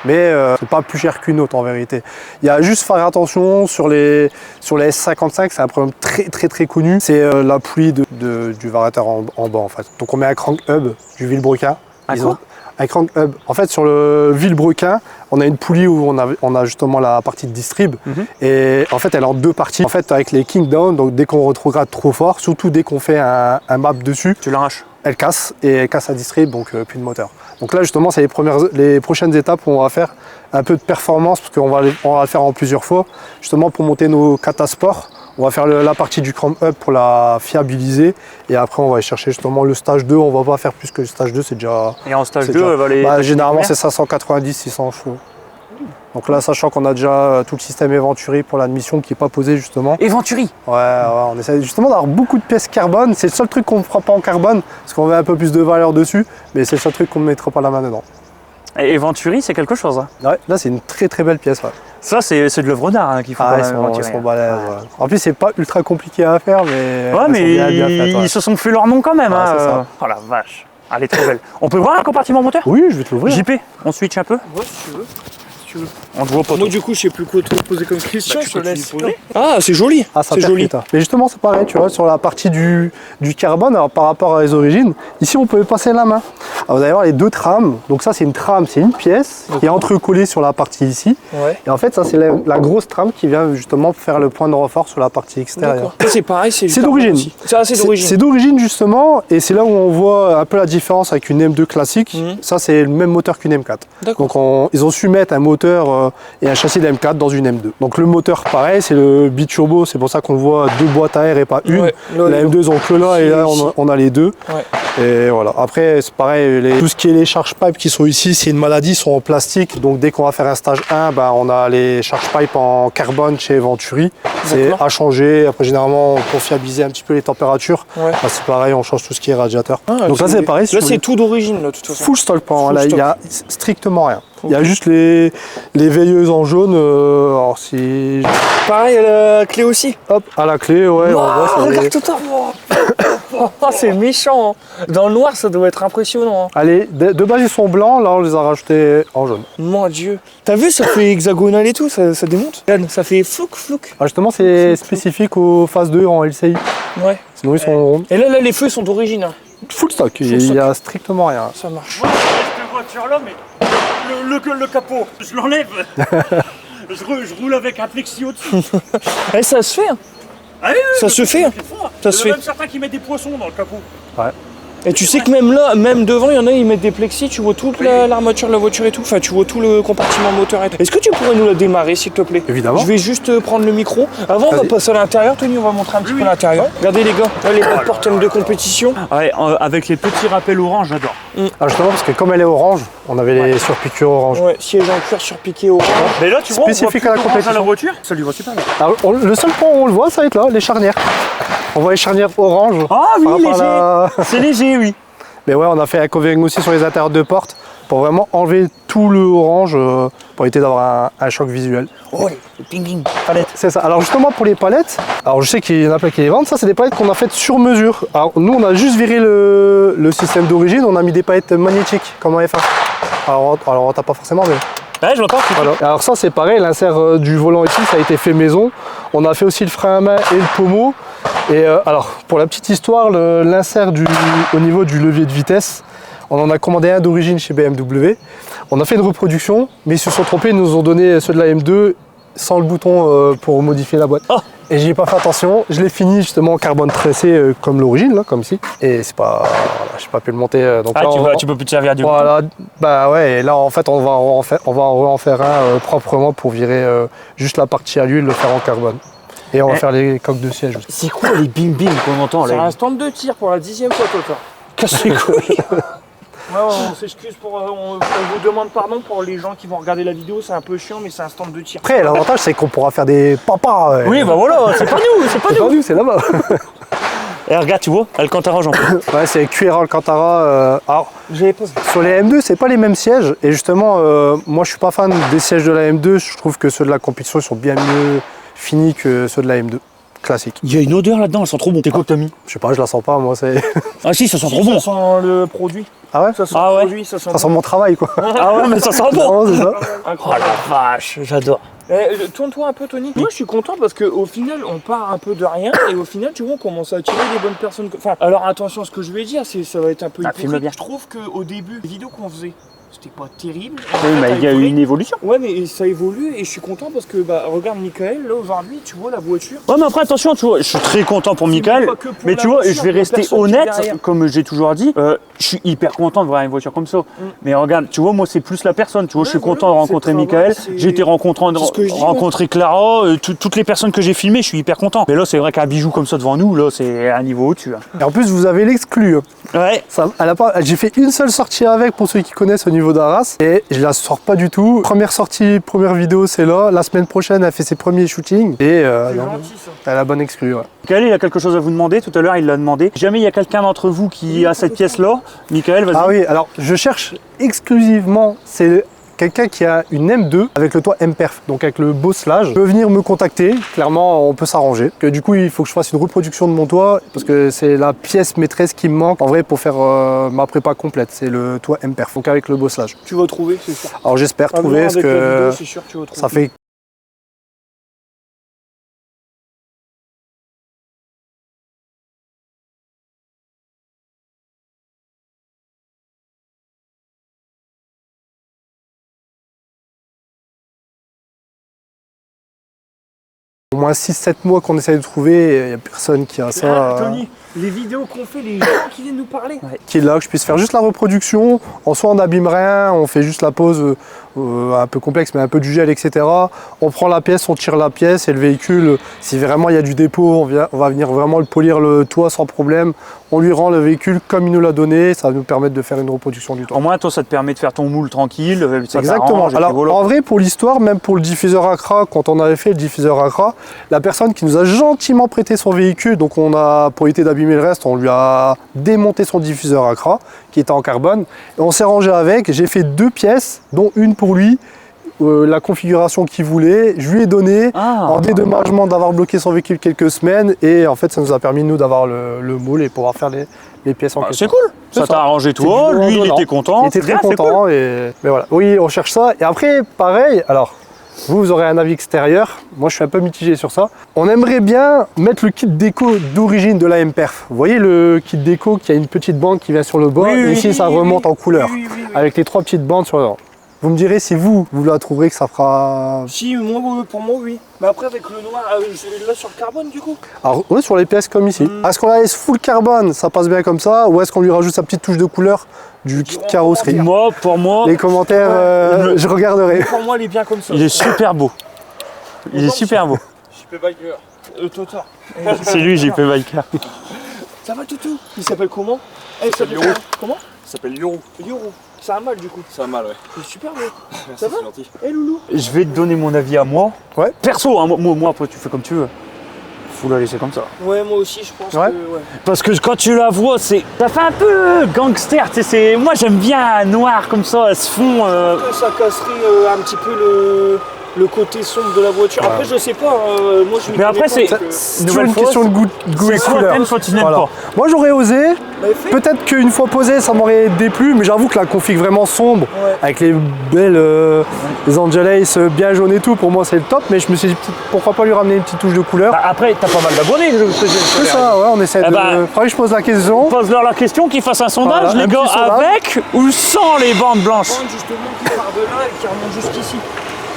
Speaker 1: Mais c'est pas plus cher qu'une autre en vérité. Il y a juste faire attention sur les S55, c'est un problème très très très connu. C'est la pluie du variateur en bas en fait. Donc on met un crank hub du Villebrequin.
Speaker 3: Un
Speaker 1: Ils
Speaker 3: quoi
Speaker 1: ont un crank hub. En fait sur le Villebrequin, on a une poulie où on a justement la partie de distrib. Et en fait elle est en deux parties. En fait avec les king down, donc dès qu'on rétrograde trop fort, surtout dès qu'on fait un map dessus,
Speaker 3: Tu l'arraches.
Speaker 1: elle casse et elle casse la distrib, donc plus de moteur. Donc là justement c'est les prochaines étapes où on va faire un peu de performance parce qu'on va le faire en plusieurs fois, justement pour monter nos catasports. On va faire la partie du crank up pour la fiabiliser et après on va aller chercher justement le stage 2, on va pas faire plus que le stage 2, c'est déjà...
Speaker 3: Et en stage
Speaker 1: c'est
Speaker 3: 2,
Speaker 1: déjà-
Speaker 3: elle va les.
Speaker 1: Bah, généralement
Speaker 3: combien
Speaker 1: c'est 590-600 chevaux. Donc là sachant qu'on a déjà tout le système Eventuri pour l'admission qui n'est pas posé justement.
Speaker 3: Et Venturi.
Speaker 1: Ouais, on essaie justement d'avoir beaucoup de pièces carbone. C'est le seul truc qu'on ne fera pas en carbone, parce qu'on met un peu plus de valeur dessus, mais c'est le seul truc qu'on ne mettra pas la main dedans.
Speaker 3: Et Venturi, c'est quelque chose. Hein.
Speaker 1: Ouais, là, c'est une très très belle pièce. Ouais.
Speaker 3: Ça, c'est de l'œuvre d'art hein, qu'il faut
Speaker 1: Ah,
Speaker 3: quand
Speaker 1: ils
Speaker 3: même
Speaker 1: sont
Speaker 3: Venturi.
Speaker 1: balèzes. Ouais. En plus, c'est pas ultra compliqué à faire, mais.
Speaker 3: Ouais,
Speaker 1: elles
Speaker 3: mais
Speaker 1: sont bien faites, ouais.
Speaker 3: ils se sont fait leur nom quand même.
Speaker 1: Ouais,
Speaker 3: hein.
Speaker 1: c'est ça.
Speaker 3: Oh la vache. Elle est très belle. On peut voir un compartiment moteur
Speaker 1: Oui, je vais te l'ouvrir.
Speaker 3: JP, on switch un peu.
Speaker 2: Ouais, si tu veux.
Speaker 3: On te voit pas
Speaker 2: Moi,
Speaker 3: trop.
Speaker 2: du coup, je sais plus quoi te poser comme question,
Speaker 3: Bah, tu
Speaker 2: je te
Speaker 3: continues
Speaker 2: laisse.
Speaker 3: de poser.
Speaker 2: Ah, c'est joli.
Speaker 1: Ah, ça
Speaker 2: c'est joli.
Speaker 1: percute. Hein. Mais justement, c'est pareil, tu vois, sur la partie du carbone, alors par rapport à les origines, ici, on peut passer la main. Alors, vous allez voir les deux trames. Donc, ça, c'est une trame, c'est une pièce qui est entrecollée sur la partie ici.
Speaker 2: Ouais.
Speaker 1: Et en fait, ça, c'est la grosse trame qui vient justement faire le point de renfort sur la partie extérieure.
Speaker 2: D'accord. Ça, c'est pareil, c'est du
Speaker 1: C'est
Speaker 2: carbone
Speaker 1: d'origine.
Speaker 2: aussi. Ça, c'est d'origine.
Speaker 1: C'est d'origine justement, et c'est là où on voit un peu la différence avec une M2 classique.
Speaker 2: Mhm.
Speaker 1: Ça, c'est le même moteur qu'une M4.
Speaker 2: D'accord.
Speaker 1: Donc ils ont su mettre un moteur et un châssis de M4 dans une M2. Donc le moteur, pareil, c'est le biturbo, c'est pour ça qu'on voit deux boîtes à air et pas une.
Speaker 2: Ouais, là,
Speaker 1: La M2, ils ont que là, et là, on a les deux.
Speaker 2: Ouais.
Speaker 1: Et voilà. Après, c'est pareil, tout ce qui est les charge pipes qui sont ici, c'est une maladie, ils sont en plastique. Donc dès qu'on va faire un stage 1, ben, on a les charge pipes en carbone chez Venturi. C'est
Speaker 2: D'accord.
Speaker 1: à changer. Après, généralement, pour fiabiliser un petit peu les températures,
Speaker 2: Ouais.
Speaker 1: ben, c'est pareil, on change tout ce qui est radiateur.
Speaker 2: Ah,
Speaker 1: Donc là, c'est pareil.
Speaker 2: Là,
Speaker 1: sur
Speaker 2: c'est
Speaker 1: les-
Speaker 2: tout d'origine, là, de toute façon.
Speaker 1: full stock,
Speaker 2: Full
Speaker 1: là, il n'y a strictement rien. Il y a juste les veilleuses en jaune. Alors si
Speaker 2: Pareil, la clé aussi.
Speaker 1: hop à la clé, ouais, on voit. c'est-
Speaker 2: Regarde tout ça. Oh, c'est méchant. Hein. Dans le noir, ça doit être impressionnant. Hein.
Speaker 1: Allez, de base ils sont blancs, là on les a rajoutés en jaune.
Speaker 2: Mon Dieu. T'as vu, ça fait hexagonal et tout, ça démonte. Regarde, ça fait flouk, flouk.
Speaker 1: Ah, justement, c'est spécifique aux phases 2 en LCI.
Speaker 2: Ouais.
Speaker 1: Sinon ils sont ronds.
Speaker 2: Et là, les feux sont d'origine. Hein.
Speaker 1: Full stock, il
Speaker 2: Full
Speaker 1: n'y
Speaker 2: stock.
Speaker 1: a strictement rien.
Speaker 2: Ça marche.
Speaker 3: Cette voiture-là, mais le capot, je l'enlève. je roule avec un plexi au-dessus.
Speaker 2: Eh, ça se fait. Hein.
Speaker 3: Ah oui,
Speaker 2: Ça se fait. Hein. Ça se
Speaker 3: Il y en a
Speaker 2: fait.
Speaker 3: même certains qui mettent des poissons dans le capot.
Speaker 1: Ouais.
Speaker 2: Et tu sais que même là, même devant, il y en a, ils mettent des plexis, tu vois toute l'armature de la voiture et tout, enfin tu vois tout le compartiment moteur et tout. Est-ce que tu pourrais nous la démarrer s'il te plaît?
Speaker 1: Évidemment.
Speaker 2: Je vais juste prendre le micro. Avant, on va passer à l'intérieur, Tony, on va montrer un petit peu l'intérieur. Regardez les gars, là, les boîtes portières de compétition.
Speaker 3: Ouais, avec les petits rappels orange, j'adore.
Speaker 1: Ah, justement, parce que comme elle est orange, on avait les surpiqûres orange.
Speaker 2: Ouais, siège en cuir surpiqué orange.
Speaker 3: Mais là, tu vois, on voit
Speaker 1: Spécifique
Speaker 3: plus
Speaker 1: à la
Speaker 3: d'orange
Speaker 1: compétition.
Speaker 3: la voiture, ça lui va super bien.
Speaker 1: Alors, le seul point où on le voit, ça va être là, les charnières. On voit les charnières orange.
Speaker 3: Ah oui,
Speaker 1: par rapport
Speaker 3: léger.
Speaker 1: à la-
Speaker 3: C'est léger, oui.
Speaker 1: Mais ouais, on a fait un covering aussi sur les intérieurs de porte pour vraiment enlever tout le orange pour éviter d'avoir un choc visuel.
Speaker 3: Oh, les ping-ping, palette.
Speaker 1: C'est ça. Alors justement pour les palettes, alors je sais qu'il y en a plein qui les vendent, ça c'est des palettes qu'on a faites sur mesure. Alors nous on a juste viré le système d'origine, on a mis des palettes magnétiques comme en F1. Alors on tape pas forcément mais...
Speaker 3: Ouais, je l'entends.
Speaker 1: Voilà. Alors ça c'est pareil, l'insert du volant ici ça a été fait maison. On a fait aussi le frein à main et le pommeau. Et alors pour la petite histoire, l'insert au niveau du levier de vitesse, on en a commandé un d'origine chez BMW. On a fait une reproduction, mais ils se sont trompés, ils nous ont donné ceux de la M2 sans le bouton pour modifier la boîte.
Speaker 3: Oh.
Speaker 1: Et j'y ai pas fait attention, je l'ai fini justement en carbone tressé comme l'origine, là, comme ici. Et c'est pas, voilà, j'ai pas pu le monter. Donc
Speaker 3: Ah,
Speaker 1: là,
Speaker 3: tu peux plus te servir du
Speaker 1: voilà, bah ouais, et là en fait on va en faire un proprement pour virer juste la partie à l'huile, le faire en carbone. Et on va faire les coques de siège aussi.
Speaker 3: C'est quoi les bim-bim qu'on entend
Speaker 2: C'est
Speaker 3: là?
Speaker 2: un stand de tir pour la 10e fois, Toto.
Speaker 3: Casse les couilles.
Speaker 2: Ouais, on s'excuse pour. On vous demande pardon pour les gens qui vont regarder la vidéo, c'est un peu chiant, mais c'est un stand de tir.
Speaker 1: Après l'avantage c'est qu'on pourra faire des papas.
Speaker 3: Oui, bah voilà, c'est pas nous, c'est pas
Speaker 1: C'est
Speaker 3: nous.
Speaker 1: pas nous, c'est là-bas.
Speaker 3: Et regarde, tu vois, Alcantara, j'en peux.
Speaker 1: Ouais, c'est cuir Alcantara. Alors,
Speaker 2: J'avais pas.
Speaker 1: sur les M2, c'est pas les mêmes sièges. Et justement, moi, je suis pas fan des sièges de la M2. Je trouve que ceux de la compétition ils sont bien mieux finis que ceux de la M2 classique.
Speaker 3: Il y a une odeur là-dedans, elles sont trop bons. T'es quoi que t'as mis?
Speaker 1: Je sais pas, je la sens pas. Moi, c'est.
Speaker 3: Ah si, ça sent trop bon.
Speaker 2: Ça sent le produit.
Speaker 1: Ah ouais.
Speaker 2: Ça sent
Speaker 3: Ah
Speaker 2: le
Speaker 3: ouais.
Speaker 2: produit, ça sent.
Speaker 1: Ça sent mon travail, quoi.
Speaker 3: Ah ouais, mais ça sent bon.
Speaker 1: Non, c'est ça.
Speaker 3: Oh
Speaker 2: Incroyable.
Speaker 3: la vache, j'adore.
Speaker 2: Tourne-toi un peu, Tony. Moi, je suis content parce qu'au final, on part un peu de rien et au final, tu vois, on commence à attirer des bonnes personnes. Enfin, alors attention à ce que je vais dire, ça va être un peu
Speaker 3: Ah,
Speaker 2: hypocrite.
Speaker 3: filme bien.
Speaker 2: Je trouve qu'au début, les vidéos qu'on faisait, c'était pas terrible.
Speaker 3: Oui, mais il y a eu une évolution.
Speaker 2: Ouais, mais ça évolue et je suis content parce que, bah, regarde, Michael, là aujourd'hui, tu vois la voiture.
Speaker 3: Ouais, mais après, attention, tu vois, je suis très content pour Michael.
Speaker 2: pas que pour
Speaker 3: Mais
Speaker 2: la
Speaker 3: tu vois,
Speaker 2: voiture,
Speaker 3: je vais
Speaker 2: il y a
Speaker 3: rester
Speaker 2: personne qui est
Speaker 3: honnête,
Speaker 2: derrière.
Speaker 3: comme j'ai toujours dit. Je suis hyper content de voir une voiture comme ça. Mais regarde, tu vois, moi, c'est plus la personne. Tu vois, je suis
Speaker 2: voilà,
Speaker 3: content de
Speaker 2: c'est
Speaker 3: rencontrer
Speaker 2: le
Speaker 3: Michael.
Speaker 2: travail, c'est-
Speaker 3: J'ai été
Speaker 2: c'est ce que je dis,
Speaker 3: rencontrer Clara, toutes les personnes que j'ai filmées, je suis hyper content. Mais là, c'est vrai qu'un bijou comme ça devant nous, là, c'est un niveau au-dessus. Hein.
Speaker 1: Et en plus, vous avez l'exclu.
Speaker 3: Ouais.
Speaker 1: J'ai fait une seule sortie avec pour ceux qui connaissent au niveau d'Arras et je la sors pas du tout. Première sortie, première vidéo, c'est là. La semaine prochaine, elle fait ses premiers shootings et
Speaker 2: C'est
Speaker 1: non,
Speaker 2: gentil, ça.
Speaker 1: elle a la bonne exclue. Ouais.
Speaker 3: Michael, il a quelque chose à vous demander. Tout à l'heure, il l'a demandé. Si jamais il y a quelqu'un d'entre vous qui a cette pièce-là, Michael, vas-y.
Speaker 1: Ah oui, alors je cherche exclusivement, c'est quelqu'un qui a une M2 avec le toit M-Perf, donc avec le bosselage, peut venir me contacter. Clairement, on peut s'arranger. Que du coup, il faut que je fasse une reproduction de mon toit parce que c'est la pièce maîtresse qui me manque en vrai pour faire ma prépa complète. C'est le toit M-Perf, donc avec le bosselage.
Speaker 2: Tu vas trouver, c'est sûr.
Speaker 1: Alors j'espère
Speaker 2: Ah,
Speaker 1: trouver
Speaker 2: non,
Speaker 1: parce
Speaker 2: avec la
Speaker 1: que
Speaker 2: vidéo, c'est sûr que tu vas trouver.
Speaker 1: ça fait au moins 6-7 mois qu'on essaie de trouver, il n'y a personne qui a ça.
Speaker 2: Tony, les vidéos qu'on fait, les gens qui viennent nous parler.
Speaker 1: Qui est là, que je puisse faire juste la reproduction. En soi, on n'abîme rien, on fait juste la pose un peu complexe, mais un peu du gel, etc. On prend la pièce, on tire la pièce et le véhicule, si vraiment il y a du dépôt, on va venir vraiment le polir le toit sans problème. On lui rend le véhicule comme il nous l'a donné, ça va nous permettre de faire une reproduction du toit.
Speaker 3: Au moins, toi, ça te permet de faire ton moule tranquille. Ça
Speaker 1: Exactement.
Speaker 3: t'arrange, et puis
Speaker 1: Alors,
Speaker 3: voilà.
Speaker 1: en vrai, pour l'histoire, même pour le diffuseur Accra, quand on avait fait le diffuseur Accra, la personne qui nous a gentiment prêté son véhicule, donc on a, pour éviter d'abîmer le reste, on lui a démonté son diffuseur Accra, qui était en carbone, et on s'est rangé avec. J'ai fait 2 pièces, dont une pour lui, la configuration qu'il voulait. Je lui ai donné en dédommagement d'avoir bloqué son véhicule quelques semaines, et en fait, ça nous a permis, nous, d'avoir le moule et pouvoir faire les pièces en question.
Speaker 3: C'est cool. Ça t'a arrangé toi,
Speaker 1: C'est
Speaker 3: lui, il
Speaker 1: donnant.
Speaker 3: était content.
Speaker 1: Il était très
Speaker 3: Bien, c'est
Speaker 1: content. Mais voilà. Oui, on cherche ça. Et après, pareil, alors, vous aurez un avis extérieur. Moi, je suis un peu mitigé sur ça. On aimerait bien mettre le kit déco d'origine de la M-Perf. Vous voyez le kit déco qui a une petite bande qui vient sur le bas.
Speaker 2: Oui,
Speaker 1: et
Speaker 2: oui,
Speaker 1: ici,
Speaker 2: oui,
Speaker 1: ça
Speaker 2: oui,
Speaker 1: remonte
Speaker 2: oui.
Speaker 1: en couleur.
Speaker 2: Oui, oui, oui, oui.
Speaker 1: Avec les 3 petites bandes sur le. Vous me direz si vous la trouverez que ça fera...
Speaker 2: Si, moi, pour moi, oui. Mais après, avec le noir, là sur le carbone, du coup.
Speaker 1: Alors, on est sur les pièces comme ici. Est-ce qu'on la laisse full carbone, ça passe bien comme ça, ou est-ce qu'on lui rajoute sa petite touche de couleur du kit carrosserie?
Speaker 3: Moi, pour moi,
Speaker 1: Les commentaires, je regarderai.
Speaker 2: Pour moi, il est bien comme ça.
Speaker 3: il est super beau. Il est super beau.
Speaker 2: JP Biker. Toto.
Speaker 3: C'est lui, JP Biker.
Speaker 2: Ça va, Toutou? Il s'appelle comment? Il s'appelle
Speaker 4: Yoro.
Speaker 2: Comment?
Speaker 4: Ça s'appelle Yoro.
Speaker 2: Yoro. C'est un mâle, du coup.
Speaker 4: C'est un mâle, ouais.
Speaker 2: C'est super beau.
Speaker 4: Merci,
Speaker 2: Ça va
Speaker 4: c'est gentil.
Speaker 2: Eh, loulou.
Speaker 3: Je vais te donner mon avis à moi.
Speaker 1: Ouais.
Speaker 3: Perso, hein, moi, après, tu fais comme tu veux. Faut la laisser comme ça.
Speaker 2: Ouais, moi aussi, je pense
Speaker 1: Ouais.
Speaker 2: que. Ouais.
Speaker 3: Parce que quand tu la vois, ça fait un peu gangster, tu sais. Moi, j'aime bien noir comme ça, elles se font.
Speaker 2: Ça casserait un petit peu le côté sombre de la voiture. Après, je sais pas. Moi, je m'y
Speaker 3: Mais
Speaker 2: connais
Speaker 3: après,
Speaker 2: pas,
Speaker 3: c'est
Speaker 2: donc,
Speaker 1: C'est
Speaker 3: une
Speaker 1: toujours
Speaker 3: nouvelle
Speaker 1: une
Speaker 3: fois,
Speaker 1: question de goût et de
Speaker 3: soit
Speaker 1: couleur.
Speaker 3: t'aimes, soit tu n'aimes
Speaker 1: Voilà.
Speaker 3: pas.
Speaker 1: Moi, j'aurais osé.
Speaker 2: Bah, fais.
Speaker 1: Peut-être qu'une fois posé, ça m'aurait déplu, mais j'avoue que la config vraiment sombre,
Speaker 2: Ouais.
Speaker 1: avec les belles les Angelace bien jaunes et tout, pour moi c'est le top, mais je me suis dit pourquoi pas lui ramener une petite touche de couleur.
Speaker 3: Bah, après, t'as pas mal d'abonnés.
Speaker 1: C'est ça, ouais, on essaie
Speaker 3: Eh
Speaker 1: de.
Speaker 3: ben,
Speaker 1: Faudrait que je pose la question.
Speaker 3: Pose-leur la question, qu'ils fassent un sondage,
Speaker 1: Voilà,
Speaker 3: les
Speaker 1: un
Speaker 3: gars,
Speaker 1: petit sondage.
Speaker 3: avec ou sans les bandes blanches.
Speaker 2: Justement, qui part de là et qui remonte jusqu'ici.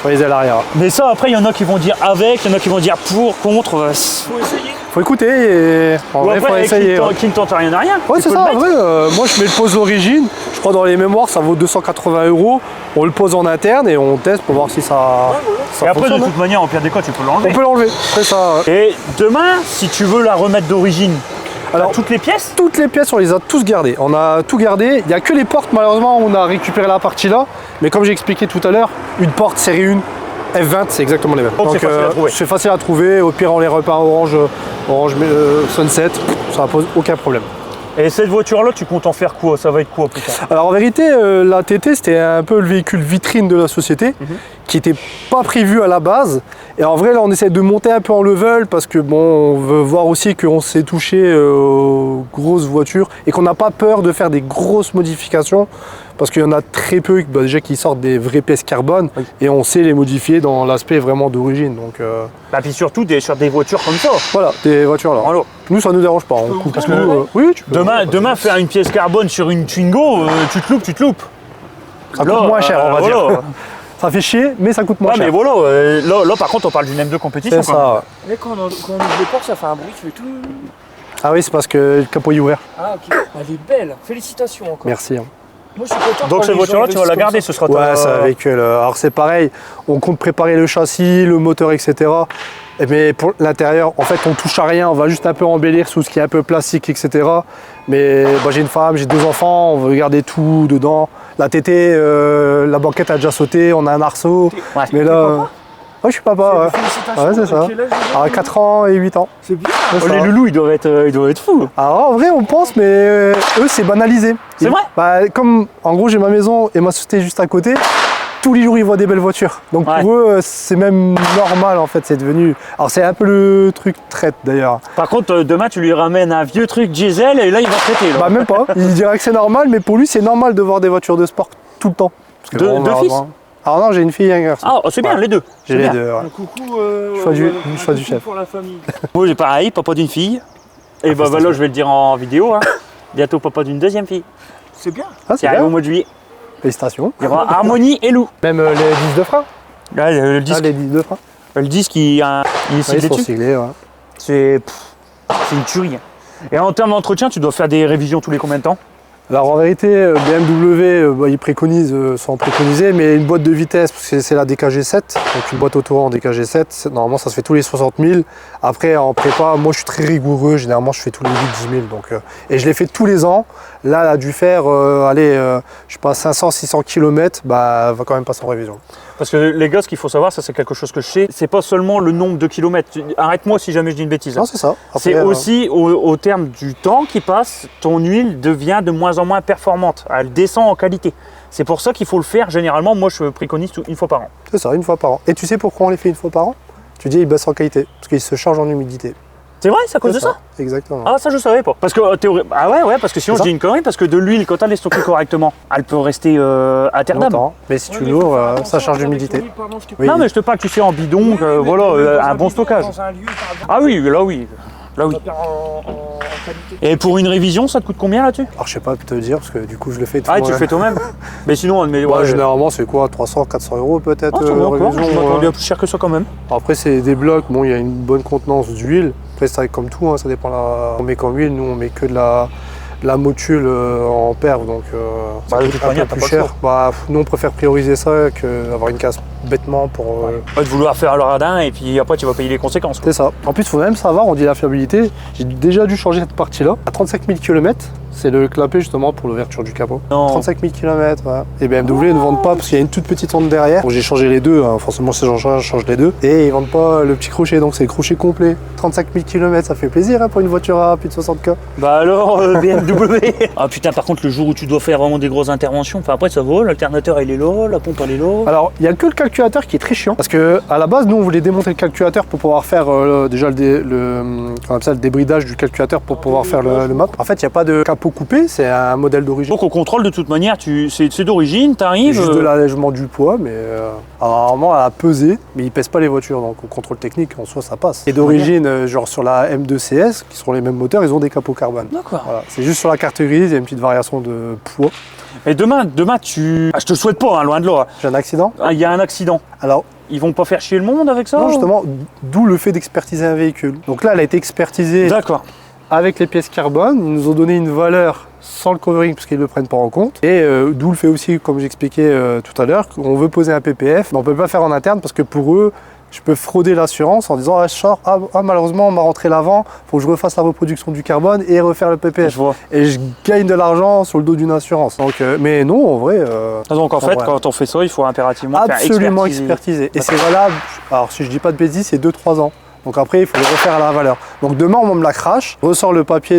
Speaker 1: Sur les ailes arrière.
Speaker 3: Mais ça, après, il y en a qui vont dire avec, il y en a qui vont dire pour, contre.
Speaker 2: Faut essayer.
Speaker 1: Faut écouter et en
Speaker 3: Ou
Speaker 1: vrai, faut
Speaker 3: après,
Speaker 1: essayer.
Speaker 3: qui ne tente rien à rien.
Speaker 1: Ouais,
Speaker 3: Tu
Speaker 1: c'est
Speaker 3: peux
Speaker 1: ça,
Speaker 3: le
Speaker 1: en
Speaker 3: mettre.
Speaker 1: vrai, moi je mets le pose d'origine, je crois dans les mémoires ça vaut 280 €, on le pose en interne et on teste pour voir si ça, ça
Speaker 3: Et après, de
Speaker 1: fonctionne.
Speaker 3: toute manière, en pire des cas, tu peux
Speaker 1: On
Speaker 3: l'enlever.
Speaker 1: peut l'enlever, c'est ça. Ouais.
Speaker 3: Et demain, si tu veux la remettre d'origine,
Speaker 1: Alors,
Speaker 3: toutes les pièces,
Speaker 1: toutes les pièces, on les a tous gardées. On a tout gardé. Il n'y a que les portes, malheureusement, on a récupéré la partie là. Mais comme j'ai expliqué tout à l'heure, une porte série 1, F20, c'est exactement les mêmes.
Speaker 3: Donc, c'est facile à trouver.
Speaker 1: c'est facile à trouver. Au pire, on les repeint orange Sunset. Ça ne pose aucun problème.
Speaker 3: et cette voiture-là, tu comptes en faire quoi? Ça va être quoi plus tard?
Speaker 1: Alors en vérité, la TT c'était un peu le véhicule vitrine de la société qui n'était pas prévu à la base. Et en vrai là on essaie de monter un peu en level parce que bon on veut voir aussi qu'on s'est touché aux grosses voitures et qu'on n'a pas peur de faire des grosses modifications parce qu'il y en a très peu déjà qui sortent des vraies pièces carbone et on sait les modifier dans l'aspect vraiment d'origine. Donc
Speaker 3: Bah, puis surtout sur des voitures comme ça.
Speaker 1: voilà, des voitures là.
Speaker 3: Voilà.
Speaker 1: Nous ça nous dérange pas, on coupe
Speaker 3: parce
Speaker 1: tout,
Speaker 3: que
Speaker 1: oui, tu peux.
Speaker 3: Demain, faire une pièce carbone sur une Twingo, tu te loupes.
Speaker 1: Ça coûte moins cher on va
Speaker 3: voilà.
Speaker 1: dire. Ça fait chier mais ça coûte moins
Speaker 3: Ouais,
Speaker 1: cher.
Speaker 3: mais voilà, là, par contre, on parle d'une M2 compétition.
Speaker 1: C'est
Speaker 3: quand même.
Speaker 1: ça. Ouais.
Speaker 2: Mais quand on ouvre les portes, ça fait un bruit, tu fais tout.
Speaker 1: Ah oui, c'est parce que le capot est ouvert.
Speaker 2: Ah, ok. Elle est belle. Félicitations encore.
Speaker 1: Merci.
Speaker 2: Moi, je suis content.
Speaker 3: Donc
Speaker 2: quand
Speaker 3: cette
Speaker 2: les
Speaker 3: voiture-là,
Speaker 2: gens
Speaker 3: tu vas la
Speaker 2: investissent
Speaker 3: garder,
Speaker 2: comme
Speaker 3: ce sera
Speaker 1: Ouais,
Speaker 3: ta...
Speaker 1: c'est un véhicule. Alors c'est pareil, on compte préparer le châssis, le moteur, etc. Mais pour l'intérieur, en fait, on touche à rien, on va juste un peu embellir sous ce qui est un peu plastique, etc. Mais bah, j'ai une femme, j'ai 2 enfants, on veut garder tout dedans. La TT, la banquette a déjà sauté, on a un arceau.
Speaker 3: Ouais.
Speaker 1: Mais là, ouais, je suis papa.
Speaker 2: ça.
Speaker 1: Ouais.
Speaker 2: Félicitations.
Speaker 1: Ouais, c'est ça.
Speaker 2: Quel âge, déjà
Speaker 1: À 4 ans et 8 ans.
Speaker 2: C'est bien.
Speaker 1: C'est
Speaker 3: Oh,
Speaker 1: ça.
Speaker 3: les loulous, ils doivent être fous.
Speaker 1: Alors en vrai on pense mais eux c'est banalisé.
Speaker 3: C'est vrai?
Speaker 1: Bah, comme en gros j'ai ma maison et ma société juste à côté, tous les jours ils voient des belles voitures. Donc
Speaker 3: Ouais.
Speaker 1: pour eux c'est même normal en fait, c'est devenu. Alors c'est un peu le truc traite d'ailleurs.
Speaker 3: Par contre, demain, tu lui ramènes un vieux truc diesel et là, il va traiter. Là.
Speaker 1: Bah même pas, il dirait que c'est normal mais pour lui c'est normal de voir des voitures de sport tout le temps. Parce que
Speaker 3: Deux-
Speaker 1: bon,
Speaker 3: deux fils?
Speaker 1: Alors non j'ai une fille et un garçon.
Speaker 3: Ah, c'est bien,
Speaker 1: Ouais.
Speaker 3: les deux.
Speaker 1: J'ai
Speaker 3: C'est
Speaker 1: les
Speaker 3: bien.
Speaker 1: deux. Ouais.
Speaker 2: Coucou.
Speaker 1: Choix du-
Speaker 2: un
Speaker 1: choix du
Speaker 2: coucou
Speaker 1: chef.
Speaker 2: pour la famille.
Speaker 3: Moi, j'ai pareil, papa d'une fille. Et bah, là, je vais le dire en vidéo. Hein. Bientôt, papa d'une deuxième fille.
Speaker 2: C'est bien.
Speaker 1: Ah,
Speaker 3: Qui
Speaker 1: c'est
Speaker 3: arrive
Speaker 1: bien.
Speaker 3: au mois de juillet.
Speaker 1: Félicitations.
Speaker 3: Il y aura Harmonie et Lou.
Speaker 1: Même les disques de frein.
Speaker 3: Là, le
Speaker 1: Ah,
Speaker 3: disque,
Speaker 1: les disques de frein.
Speaker 3: il est siglé
Speaker 1: Ouais, ils sont
Speaker 3: dessus.
Speaker 1: siglés. Ouais.
Speaker 3: C'est une tuerie. Hein. Et en termes d'entretien, tu dois faire des révisions tous les combien de temps?
Speaker 1: Alors en vérité, BMW, ils préconisent, sans préconiser, mais une boîte de vitesse, parce que c'est la DKG7, donc une boîte auto en DKG7, normalement ça se fait tous les 60 000. Après en prépa, moi je suis très rigoureux, généralement je fais tous les 8-10 000. Donc, et je les fais tous les ans. Là, elle a dû faire, je sais pas, 500-600 km, bah va quand même passer en révision.
Speaker 3: Parce que les gars, ce qu'il faut savoir, ça c'est quelque chose que je sais, c'est pas seulement le nombre de kilomètres. Arrête-moi si jamais je dis une bêtise.
Speaker 1: Non, c'est ça.
Speaker 3: C'est
Speaker 1: Après,
Speaker 3: aussi au terme du temps qui passe, ton huile devient de moins en moins performante. Elle descend en qualité. C'est pour ça qu'il faut le faire généralement. Moi, je préconise une fois par an.
Speaker 1: c'est ça, une fois par an. Et tu sais pourquoi on les fait une fois par an? Tu dis, ils baissent en qualité, parce qu'ils se chargent en humidité.
Speaker 3: C'est vrai, c'est à cause de ça?
Speaker 1: Exactement.
Speaker 3: Ah, ça je savais pas. Parce que ah ouais, parce que sinon
Speaker 1: C'est
Speaker 3: je dis une connerie, parce que de l'huile, quand elle est stockée correctement, elle peut rester à terre d'âme.
Speaker 1: Longtemps. Mais si tu l'ouvres, ça charge d'humidité. Oui.
Speaker 3: Non, mais je te parle, tu sais, en bidon, voilà, un bon stockage.
Speaker 2: Dans un lieu, par exemple,
Speaker 3: Ah oui, là oui. Là oui.
Speaker 2: on va faire en
Speaker 4: qualité.
Speaker 3: Et pour une révision, ça te coûte combien là-dessus?
Speaker 1: Alors je sais pas te dire parce que du coup je le fais tout
Speaker 3: Ah, tu
Speaker 1: moi.
Speaker 3: le fais toi-même? Mais sinon, mais
Speaker 1: Ouais, généralement c'est quoi 300, 400 € peut-être
Speaker 3: Ah, ça va encore, je
Speaker 1: révision,
Speaker 3: m'attendais à plus cher que ça quand même.
Speaker 1: Après c'est des blocs, bon il y a une bonne contenance d'huile. Après c'est comme tout, hein, ça dépend on met comme huile, nous on met que de la motule en perve, donc ça
Speaker 3: Bah, de
Speaker 1: coûte
Speaker 3: toute
Speaker 1: un
Speaker 3: manière,
Speaker 1: peu
Speaker 3: t'as
Speaker 1: plus
Speaker 3: pas le
Speaker 1: cher. Bah, nous on préfère prioriser ça qu'avoir une casse bêtement pour...
Speaker 3: Pas de vouloir faire le radin et puis après tu vas payer les conséquences.
Speaker 1: C'est ça. En plus, il faut même savoir, on dit la fiabilité. J'ai déjà dû changer cette partie-là. À 35 000 km, c'est le clapet justement pour l'ouverture du capot.
Speaker 3: Non.
Speaker 1: 35 000 km, ouais. Et BMW ne vendent pas parce qu'il y a une toute petite onde derrière. Bon, j'ai changé les deux, hein. Forcément, si j'en change, je change les deux. Et ils vendent pas le petit crochet, donc c'est le crochet complet. 35 000 km, ça fait plaisir hein, pour une voiture à plus de 60 km.
Speaker 3: Bah alors, BMW. Ah putain, par contre, le jour où tu dois faire vraiment des grosses interventions, enfin après ça vaut, l'alternateur il est là, la pompe elle est là.
Speaker 1: Alors, il n'y a que le calculateur qui est très chiant. Parce que à la base, nous, on voulait démonter le calculateur pour pouvoir faire déjà comment on appelle ça, le débridage du calculateur pour pouvoir faire le map. En fait, il n'y a pas de capot coupé, c'est un modèle d'origine.
Speaker 3: Donc au contrôle de toute manière, c'est d'origine,
Speaker 1: Il y a
Speaker 3: t'arrives.
Speaker 1: juste de l'allègement du poids, mais normalement elle a pesé, mais il pèse pas les voitures, donc au contrôle technique en soi ça passe. Et d'origine, genre sur la M2 CS, qui sont les mêmes moteurs, ils ont des capots carbone.
Speaker 3: D'accord.
Speaker 1: Voilà. C'est juste sur la carte grise, il y a une petite variation de poids.
Speaker 3: Et demain tu. Ah, je te le souhaite pas, hein, loin de là.
Speaker 1: J'ai un accident.
Speaker 3: Ah, il y a un accident.
Speaker 1: Alors,
Speaker 3: Ils vont pas faire chier le monde avec ça
Speaker 1: non,
Speaker 3: ou-
Speaker 1: justement, d'où le fait d'expertiser un véhicule. Donc là, elle a été expertisée
Speaker 3: D'accord.
Speaker 1: avec les pièces carbone. Ils nous ont donné une valeur sans le covering parce qu'ils ne le prennent pas en compte. Et d'où le fait aussi, comme j'expliquais tout à l'heure, qu'on veut poser un PPF, mais on ne peut pas faire en interne parce que pour eux, je peux frauder l'assurance en disant ah, je sors, malheureusement on m'a rentré l'avant, faut que je refasse la reproduction du carbone et refaire le PPF.
Speaker 3: Je vois.
Speaker 1: Et je gagne de l'argent sur le dos d'une assurance. Donc, mais non, en vrai,
Speaker 3: Donc en fait,
Speaker 1: vrai.
Speaker 3: quand on fait ça, il faut impérativement
Speaker 1: absolument
Speaker 3: faire expertiser.
Speaker 1: expertisé. Et c'est valable, alors si je dis pas de bêtises, c'est 2-3 ans. Donc après, il faut le refaire à la valeur. Donc demain, on me la crache, je ressors le papier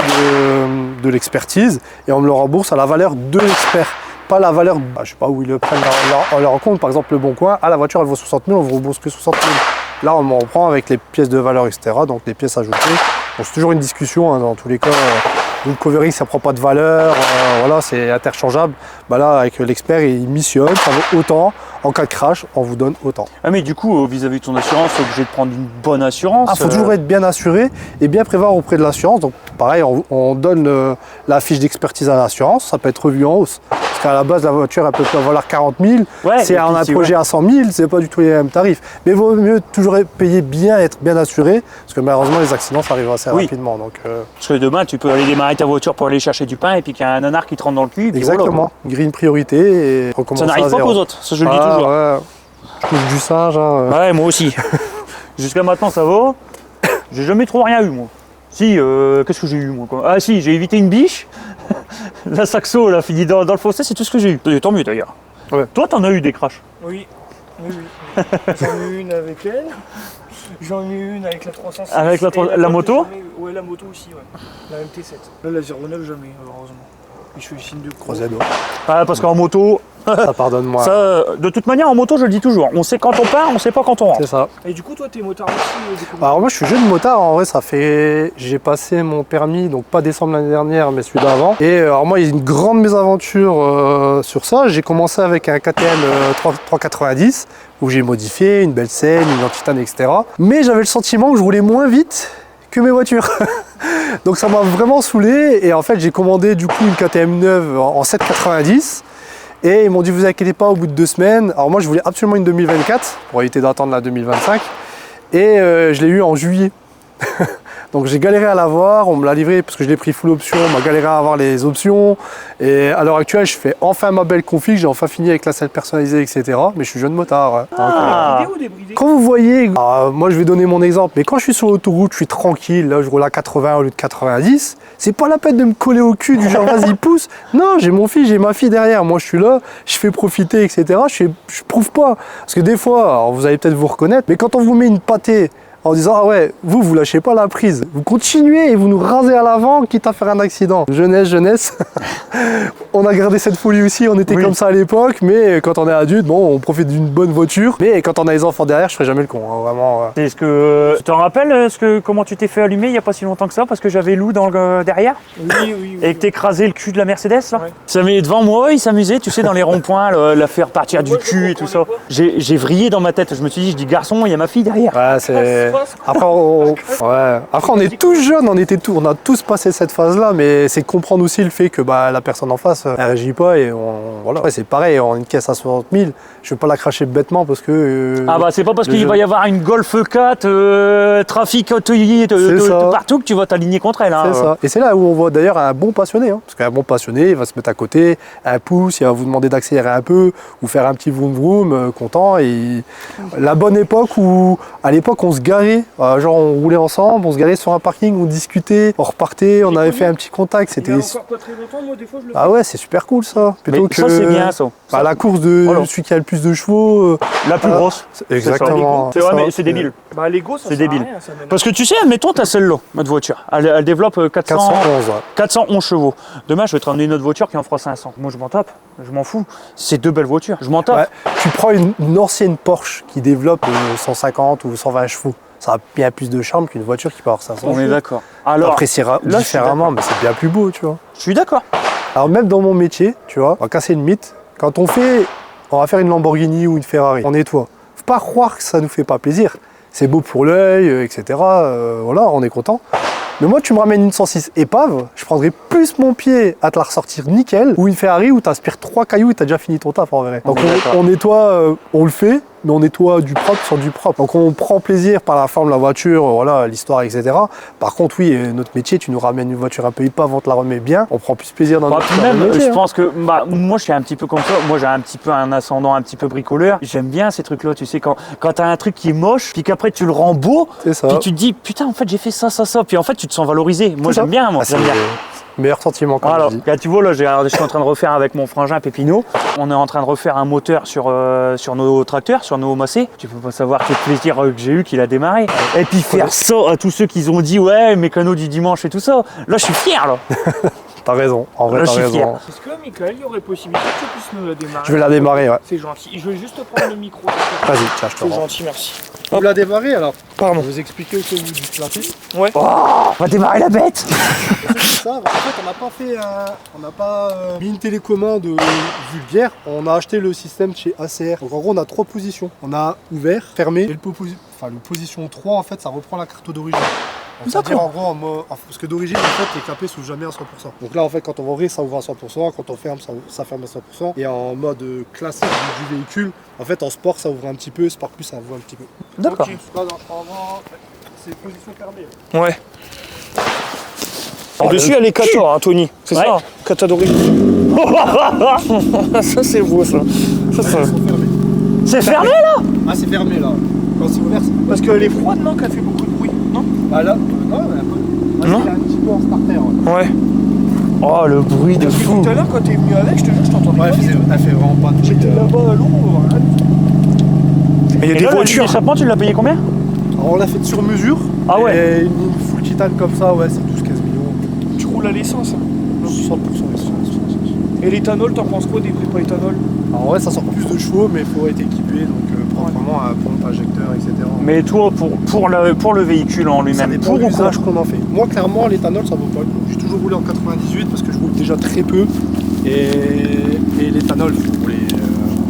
Speaker 1: de l'expertise et on me le rembourse à la valeur de l'expert. Pas la valeur, je sais pas où ils le prennent leur compte. Par exemple, le Bon Coin, la voiture, elle vaut 60 000, on vous rembourse que 60 000. Là, on m'en reprend avec les pièces de valeur, etc. Donc les pièces ajoutées. Donc c'est toujours une discussion, hein, dans tous les cas. Le covering, ça prend pas de valeur, voilà, c'est interchangeable. Bah là, avec l'expert, il missionne, ça vaut autant. En cas de crash, on vous donne autant.
Speaker 3: Ah mais du coup, vis-à-vis de ton assurance, t'es obligé de prendre une bonne assurance.
Speaker 1: Il faut toujours être bien assuré et bien prévoir auprès de l'assurance. Donc pareil, on donne la fiche d'expertise à l'assurance, ça peut être revu en hausse. Parce qu'à la base, la voiture, elle peut valoir 40 000.
Speaker 3: Ouais,
Speaker 1: c'est
Speaker 3: et
Speaker 1: un
Speaker 3: puis,
Speaker 1: projet à 100 000, c'est pas du tout les mêmes tarifs. Mais il vaut mieux toujours payer bien, être bien assuré, parce que malheureusement, les accidents, ça arrive assez rapidement. Donc,
Speaker 3: Parce que demain, tu peux aller démarrer ta voiture pour aller chercher du pain et puis qu'il y a un nanar qui te rentre dans le cul. Et puis
Speaker 1: exactement, grille une priorité et recommencer
Speaker 3: Ça
Speaker 1: à
Speaker 3: n'arrive pas
Speaker 1: zéro.
Speaker 3: aux autres, ça je le dis toujours.
Speaker 1: Ouais. Je touche du singe. Hein.
Speaker 3: Ouais, moi aussi. Jusqu'à maintenant, ça va. J'ai jamais trop rien eu, moi. Si, qu'est-ce que j'ai eu, moi quoi. Ah si, j'ai évité une biche. La saxo, là, fini dans le fossé, c'est tout ce que j'ai eu. Et tant mieux, d'ailleurs.
Speaker 1: Ouais.
Speaker 3: Toi, t'en as eu des crashs.
Speaker 4: Oui, oui. J'en ai eu une avec elle. J'en ai eu une avec la 306.
Speaker 3: Avec
Speaker 4: Et
Speaker 3: la moto
Speaker 4: Ouais, la moto aussi, ouais. La MT7. Là, la 09, jamais, heureusement. Et je fais le signe de croix.
Speaker 1: Croisado.
Speaker 3: Ah, parce qu'en moto,
Speaker 1: Ça pardonne-moi.
Speaker 3: ça, de toute manière, en moto, je le dis toujours. On sait quand on part, on sait pas quand on rentre.
Speaker 1: C'est ça.
Speaker 4: Et du coup, toi, t'es motard aussi du coup.
Speaker 1: Alors moi je suis jeune motard, en vrai ça fait... J'ai passé mon permis, donc pas décembre l'année dernière mais celui d'avant. Et alors moi il y a une grande mésaventure sur ça. J'ai commencé avec un KTM 390 où j'ai modifié une belle scène, une antitane, etc. Mais j'avais le sentiment que je roulais moins vite que mes voitures. Donc ça m'a vraiment saoulé et en fait j'ai commandé du coup une KTM neuve en 790. Et ils m'ont dit vous inquiétez pas au bout de 2 semaines. Alors moi je voulais absolument une 2024 pour éviter d'attendre la 2025. Et je l'ai eu en juillet. Donc j'ai galéré à l'avoir, on me l'a livré parce que je l'ai pris full option, on m'a galéré à avoir les options. Et à l'heure actuelle, je fais enfin ma belle config, j'ai enfin fini avec la selle personnalisée, etc. Mais je suis jeune motard. Ouais. Donc,
Speaker 3: Ah.
Speaker 4: Bridé ou débridé?
Speaker 1: quand vous voyez, moi je vais donner mon exemple, mais quand je suis sur l'autoroute, je suis tranquille, là je roule à 80 au lieu de 90, c'est pas la peine de me coller au cul du genre vas-y pousse. Non, j'ai mon fils, j'ai ma fille derrière, moi je suis là, je fais profiter, etc. Je prouve pas. Parce que des fois, alors, vous allez peut-être vous reconnaître, mais quand on vous met une pâtée en disant ah ouais, vous lâchez pas la prise, vous continuez et vous nous rasez à l'avant quitte à faire un accident. Jeunesse. On a gardé cette folie aussi, on était comme ça à l'époque, mais quand on est adulte, bon, on profite d'une bonne voiture. Mais quand on a les enfants derrière, je ferai jamais le con, hein, vraiment.
Speaker 3: Est-ce que tu te rappelles comment tu t'es fait allumer il y a pas si longtemps que ça parce que j'avais Lou derrière
Speaker 4: Oui.
Speaker 3: et que t'es écrasé le cul de la Mercedes là.
Speaker 4: Ouais.
Speaker 3: Ça met devant moi, il s'amusait, tu sais, dans les ronds-points, la faire partir du
Speaker 4: Moi, je
Speaker 3: cul et tout ça.
Speaker 4: comprenais
Speaker 3: J'ai vrillé dans ma tête, je me suis dit, garçon, il y a ma fille derrière.
Speaker 1: Ouais, c'est Après, on est tous jeunes, on a tous passé cette phase-là, mais c'est comprendre aussi le fait que bah, la personne en face, elle réagit pas et voilà. Ouais, c'est pareil, on a une caisse à 60 000, je vais pas la cracher bêtement parce que.
Speaker 3: Ah bah c'est pas parce qu'il va y avoir une Golf 4, trafic partout que tu vas t'aligner contre elle. Hein.
Speaker 1: C'est ça. Et c'est là où on voit d'ailleurs un bon passionné, hein, parce qu'un bon passionné, il va se mettre à côté, un pouce, il va vous demander d'accélérer un peu ou faire un petit vroom vroom, content. Et la bonne époque où, à l'époque, on se garait, genre on roulait ensemble, on se garait sur un parking, on discutait, on repartait, on avait fait un petit contact.
Speaker 4: Il y a encore pas très longtemps, moi des fois je le fais.
Speaker 1: Ah ouais, c'est super cool ça. Plutôt que
Speaker 3: ça c'est bien ça.
Speaker 1: Bah, la course de celui qui a le plus de chevaux.
Speaker 3: La plus grosse.
Speaker 1: Exactement.
Speaker 3: C'est vrai, mais c'est débile.
Speaker 4: Bah Lego, ça
Speaker 3: C'est
Speaker 4: sert à
Speaker 3: débile.
Speaker 4: rien, ça mène à-
Speaker 3: Parce que tu sais, admettons, t'as celle-là, notre voiture. Elle développe
Speaker 1: 411, ouais.
Speaker 3: 411 chevaux. Demain, je vais te ramener une autre voiture qui en fera 500. Moi, je m'en tape. Je m'en fous. C'est deux belles voitures. Je m'en tape.
Speaker 1: Ouais. Tu prends une ancienne Porsche qui développe 150 ou 120 chevaux. Ça a bien plus de charme qu'une voiture qui peut avoir 500
Speaker 3: On
Speaker 1: chevaux.
Speaker 3: est d'accord. Alors,
Speaker 1: Appréciera
Speaker 3: là, je suis
Speaker 1: différemment, mais c'est bien plus beau, tu vois.
Speaker 3: je suis d'accord.
Speaker 1: Alors même dans mon métier, tu vois, on va casser une mythe. Quand on va faire une Lamborghini ou une Ferrari, on nettoie. Faut pas croire que ça nous fait pas plaisir. C'est beau pour l'œil, etc. Voilà, on est content. Mais moi, tu me ramènes une 106 épave, je prendrais plus mon pied à te la ressortir nickel, ou une Ferrari où tu aspires 3 cailloux et tu as déjà fini ton taf en vrai. Donc on nettoie, on le fait, mais on nettoie du propre sur du propre. Donc on prend plaisir par la forme de la voiture, voilà, l'histoire, etc. Par contre, oui, notre métier, tu nous ramènes une voiture un peu épave, on te la remet bien, on prend plus plaisir dans notre
Speaker 3: Puis même,
Speaker 1: métier.
Speaker 3: je
Speaker 1: hein.
Speaker 3: pense que moi, je suis un petit peu comme ça. Moi, j'ai un petit peu un ascendant un petit peu bricoleur. J'aime bien ces trucs-là, tu sais, quand t'as un truc qui est moche, puis qu'après tu le rends beau,
Speaker 1: C'est ça.
Speaker 3: puis tu te dis, putain, en fait, j'ai fait ça. Puis en fait, tu te sens valorisé. Moi,
Speaker 1: C'est ça.
Speaker 3: j'aime bien, moi.
Speaker 1: Ah, c'est
Speaker 3: J'aime bien.
Speaker 1: le meilleur sentiment quand
Speaker 3: Alors,
Speaker 1: je dis.
Speaker 3: là, tu vois, là, je suis en train de refaire avec mon frangin Pépino. On est en train de refaire un moteur sur nos tracteurs, sur nos Massey. Tu peux pas savoir quel plaisir que j'ai eu qu'il a démarré. Et puis faire ça à tous ceux qui ont dit, ouais, mécano du dimanche et tout ça. Là, je suis fier, là.
Speaker 1: T'as raison, en vrai,
Speaker 3: Là,
Speaker 1: t'as
Speaker 3: je suis fier.
Speaker 1: raison.
Speaker 4: Est-ce que, Michael, il y aurait possibilité que tu puisses nous la démarrer?
Speaker 1: Je vais la démarrer, ouais.
Speaker 4: C'est gentil. Je vais juste te prendre le micro.
Speaker 1: Vas-y, tiens, je te
Speaker 4: C'est
Speaker 1: rends.
Speaker 4: gentil, merci.
Speaker 1: Vous la démarrer alors.
Speaker 4: Pardon.
Speaker 1: Vous expliquer au cas où vous dites la piste.
Speaker 3: On va démarrer la bête.
Speaker 1: Ça, en fait, on n'a pas mis une télécommande vulgaire. On a acheté le système chez ACR. Donc en gros, on a 3 positions. On a ouvert, fermé, et le position 3, en fait, ça reprend la carte d'origine. Donc, c'est-à-dire en gros, parce que d'origine, en fait, les clapets s'ouvrent jamais à 100%. Donc là, en fait, quand on va ouvrir, ça ouvre à 100%. Quand on ferme, ça ferme à 100%. Et en mode classique du véhicule, en fait, en sport, ça ouvre un petit peu. Sport plus, ça ouvre un petit peu.
Speaker 3: D'accord.
Speaker 1: Là, c'est position fermée.
Speaker 4: Ouais. En dessus, elle est kata, hein, Tony. C'est
Speaker 3: Ouais.
Speaker 4: ça, kata d'origine. Ça, c'est beau, ça. Ça, ça.
Speaker 3: C'est fermé, là.
Speaker 1: Ah, c'est fermé là. Quand c'est ouvert, c'est.
Speaker 4: Parce qu'elle est froide, non? Qu'elle fait beaucoup de bruit, non?
Speaker 1: Bah là, non, elle a pas.
Speaker 4: Non.
Speaker 1: Elle est un petit peu en starter. Ouais.
Speaker 4: Ouais.
Speaker 3: Oh, le bruit de
Speaker 4: Parce que
Speaker 3: fou.
Speaker 4: tout à l'heure, quand t'es venu avec, je te jure, je t'entendais pas.
Speaker 1: Elle fait vraiment pas de.
Speaker 4: J'étais là-bas à l'ombre. Il y a
Speaker 3: Et
Speaker 4: des
Speaker 3: là,
Speaker 4: voitures.
Speaker 3: l'échappement, tu l'as payé combien?
Speaker 1: Alors, on l'a fait sur mesure.
Speaker 3: Ah ouais.
Speaker 1: Et une full titane comme ça, ouais, c'est 12-15 millions.
Speaker 4: Tu roules à l'essence.
Speaker 1: 60% d'essence.
Speaker 4: Et l'éthanol, t'en penses quoi des prépa éthanol?
Speaker 1: Alors, ouais, ça sort plus de chevaux, mais il faut être équipé, donc proprement à pompe, injecteur, etc.
Speaker 3: Mais toi, pour le véhicule en
Speaker 1: Ça
Speaker 3: lui-même,
Speaker 1: dépend
Speaker 3: pour
Speaker 1: de
Speaker 3: ou contre?
Speaker 1: l'usage qu'on en fait. Moi, clairement, l'éthanol, ça vaut pas le coup. J'ai toujours roulé en 98 parce que je roule déjà très peu. Et l'éthanol, il faut rouler